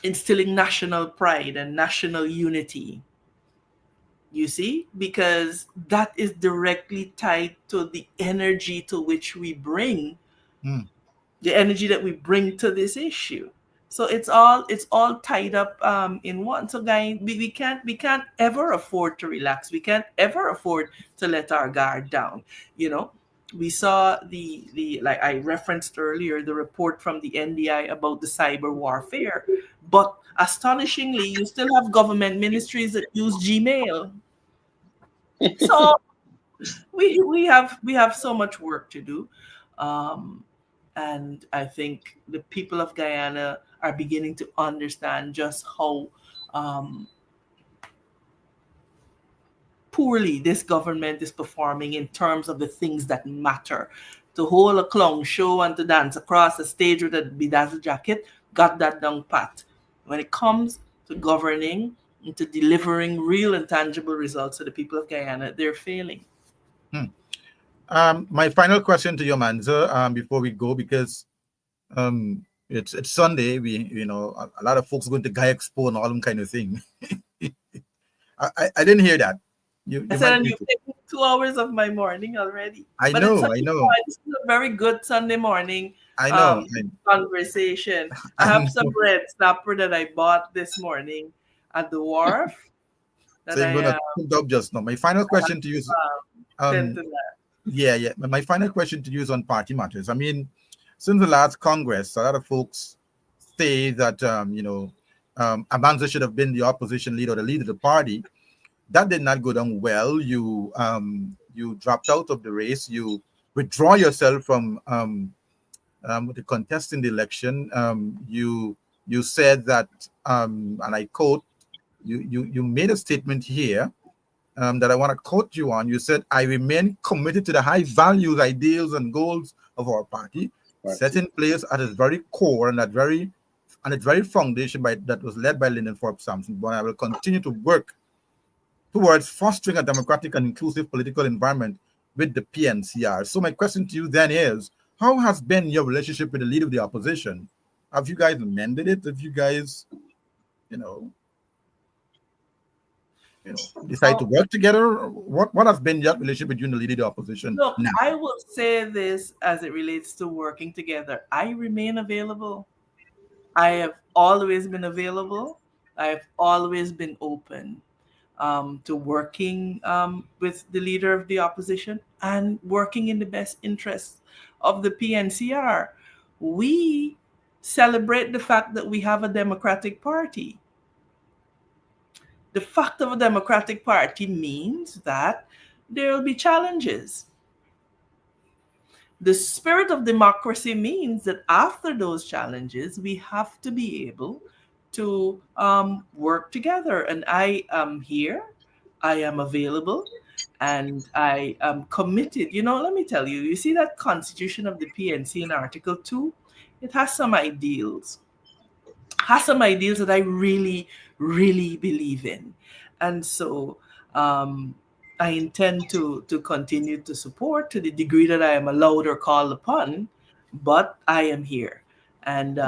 instilling national pride and national unity. You see, because that is directly tied to the energy to which we bring, the energy that we bring to this issue. So it's all tied up in one. So guys, we can't ever afford to relax. We can't ever afford to let our guard down. You know, we saw the like I referenced earlier, the report from the NDI about the cyber warfare, but astonishingly, you still have government ministries that use Gmail. So we have so much work to do, and I think the people of Guyana are beginning to understand just how poorly this government is performing in terms of the things that matter. To hold a clown show and to dance across the stage with a bedazzled jacket, got that down pat. When it comes to governing and to delivering real and tangible results to the people of Guyana, they're failing. My final question to you, Amanza, before we go, because it's Sunday. We a lot of folks going to Guy Expo and all them kind of thing. I didn't hear that. I said, and you've taken 2 hours of my morning already. I know. This is a very good Sunday morning conversation. I have some red snapper that I bought this morning at the wharf. So you're gonna put up just now. My final question to you is, my final question to you is on party matters. I mean, since the last Congress, a lot of folks say that Amanza should have been the opposition leader or the leader of the party. That did not go down well. You dropped out of the race. You withdraw yourself from the contest in the election. You said that, and I quote, you made a statement here that I want to quote you on. You said, "I remain committed to the high values, ideals, and goals of our party, set in place at its very core and its very foundation that was led by Lyndon Forbes Sampson. But I will continue to work towards fostering a democratic and inclusive political environment with the PNCR." So my question to you then is, how has been your relationship with the leader of the opposition? Have you guys amended it? Have you guys, decide to work together? What has been your relationship with you and the leader of the opposition? Look, now? I will say this as it relates to working together. I remain available. I have always been available. I have always been open to working with the leader of the opposition and working in the best interests of the PNCR. We celebrate the fact that we have a Democratic Party. The fact of a Democratic Party means that there will be challenges. The spirit of democracy means that after those challenges, we have to be able to work together. And I am here, I am available, and I am committed. Let me tell you, you see that constitution of the PNC in Article 2? It has some ideals. That I really, really believe in. And so I intend to continue to support to the degree that I am allowed or called upon, but I am here. And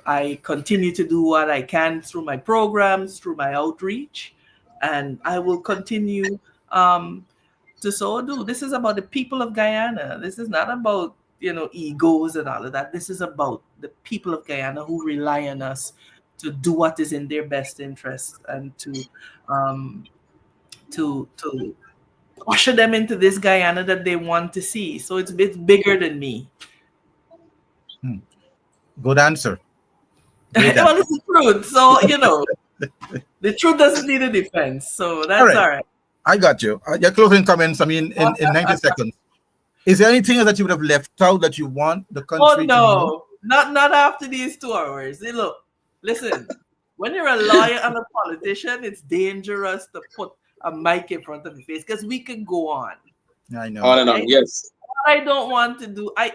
I continue to do what I can through my programs, through my outreach, and I will continue to so do. This is about the people of Guyana. This is not about egos and all of that. This is about the people of Guyana who rely on us to do what is in their best interest and to usher them into this Guyana that they want to see. So it's bigger than me. Good answer. Well, it's the truth. So the truth doesn't need a defense. So that's all right. I got you. Your closing comments. I mean, in 90 seconds. Is there anything else that you would have left out that you want the country to know? Not after these 2 hours. Look, listen. When you're a lawyer and a politician, it's dangerous to put a mic in front of your face because we could go on. I know. On and on, yes. What I don't want to do, I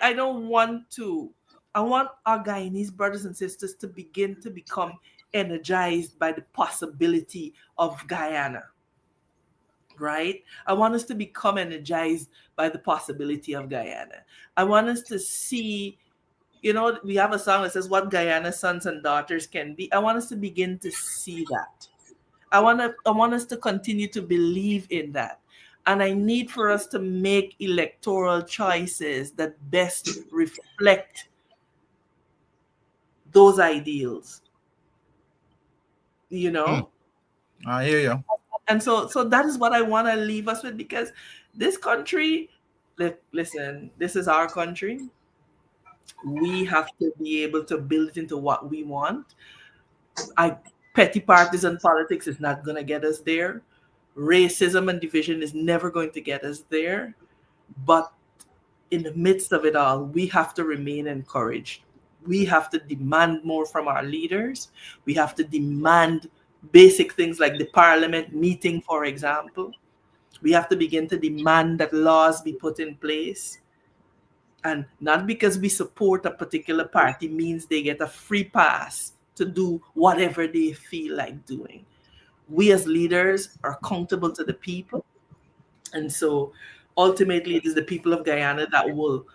want our Guyanese brothers and sisters to begin to become energized by the possibility of Guyana. Right? I want us to become energized by the possibility of Guyana. I want us to see, we have a song that says what Guyana's sons and daughters can be. I want us to begin to see that. I want us to continue to believe in that. And I need for us to make electoral choices that best reflect those ideals. I hear you. And so that is what I want to leave us with, because this country, listen, this is our country. We have to be able to build it into what we want. Petty partisan politics is not going to get us there. Racism and division is never going to get us there. But in the midst of it all, we have to remain encouraged. We have to demand more from our leaders. We have to demand basic things like the parliament meeting, for example. We have to begin to demand that laws be put in place. And not because we support a particular party means they get a free pass to do whatever they feel like doing. We as leaders are accountable to the people. And so ultimately it is the people of Guyana that will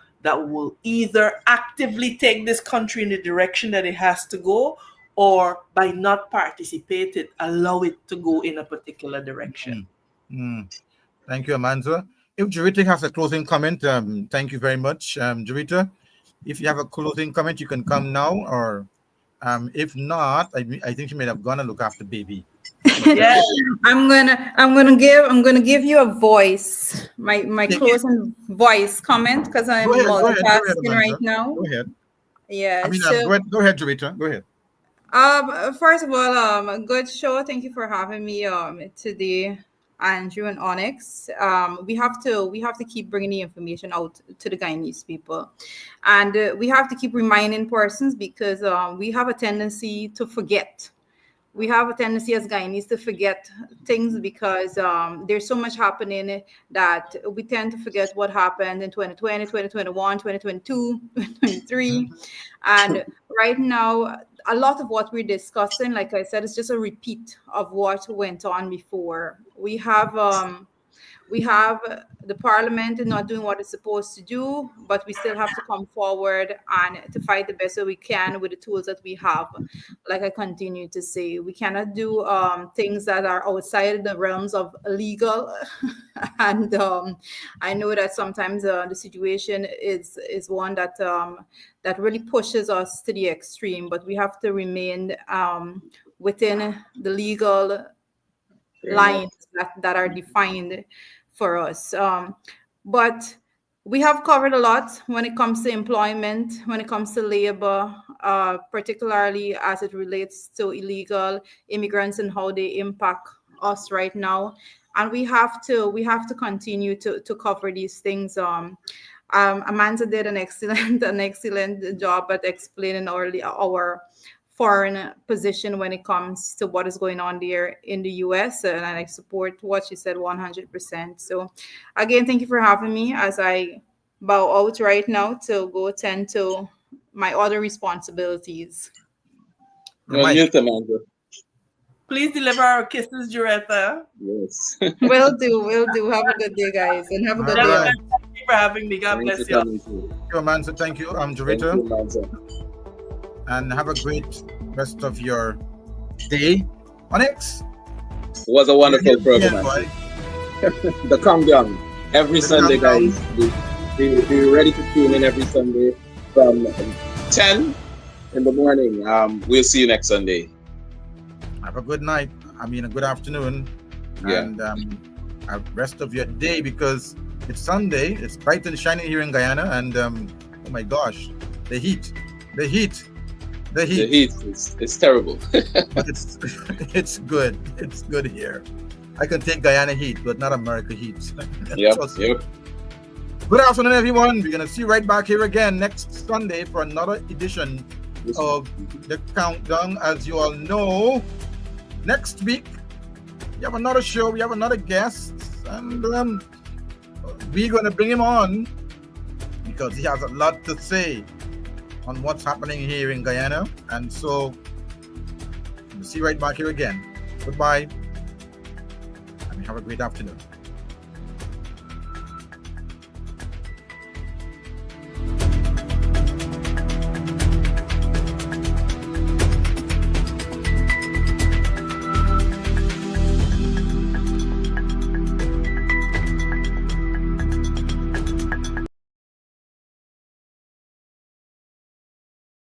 either actively take this country in the direction that it has to go, or by not participating, allow it to go in a particular direction. Thank you, Amanza. If Juretha has a closing comment, thank you very much. Juretha, if you have a closing comment, you can come now, or if not, I think she may have gone and look after baby. Yeah. I'm gonna give you a voice, my closing voice comment, because I'm multitasking right now. Go ahead. Yeah. Go ahead, Juretha. Go ahead. First of all, a good show. Thank you for having me today, Andrew and Onyx. We have to keep bringing the information out to the Guyanese people, and we have to keep reminding persons, because we have a tendency to forget. We have a tendency as Guyanese to forget things, because there's so much happening that we tend to forget what happened in 2020, 2021, 2022, 2023. And right now, a lot of what we're discussing, like I said, is just a repeat of what went on before. We have the parliament not doing what it's supposed to do, but we still have to come forward and to fight the best that we can with the tools that we have. Like I continue to say, we cannot do things that are outside the realms of legal. And I know that sometimes the situation is one that really pushes us to the extreme, but we have to remain within the legal lines that are defined for us. But we have covered a lot when it comes to employment, when it comes to labor, particularly as it relates to illegal immigrants and how they impact us right now. And we have to continue to cover these things. Amanza did an excellent job at explaining our foreign position when it comes to what is going on there in the US, and I support what she said 100%. So again, thank you for having me as I bow out right now to go attend to my other responsibilities. Please deliver our kisses, Juretha. Yes. Will do. Have a good day, guys, and have a good day. Thank you for having me. God bless you. Thank you, Amanza. Thank you, Juretha. And have a great rest of your day. Onyx? It was a wonderful program. The countdown every Sunday, guys. Be ready to tune in every Sunday from 10 in the morning. We'll see you next Sunday. Have a good night. A good afternoon. Yeah. And a rest of your day, because it's Sunday. It's bright and shiny here in Guyana. And oh my gosh, the heat is terrible. But it's good. It's good here. I can take Guyana heat, but not America heat. Yep. Good afternoon, everyone. We're gonna see you right back here again next Sunday for another edition of the countdown. As you all know, next week we have another show, we have another guest, and we're going to bring him on because he has a lot to say on what's happening here in Guyana. And so we'll see you right back here again. Goodbye, and have a great afternoon.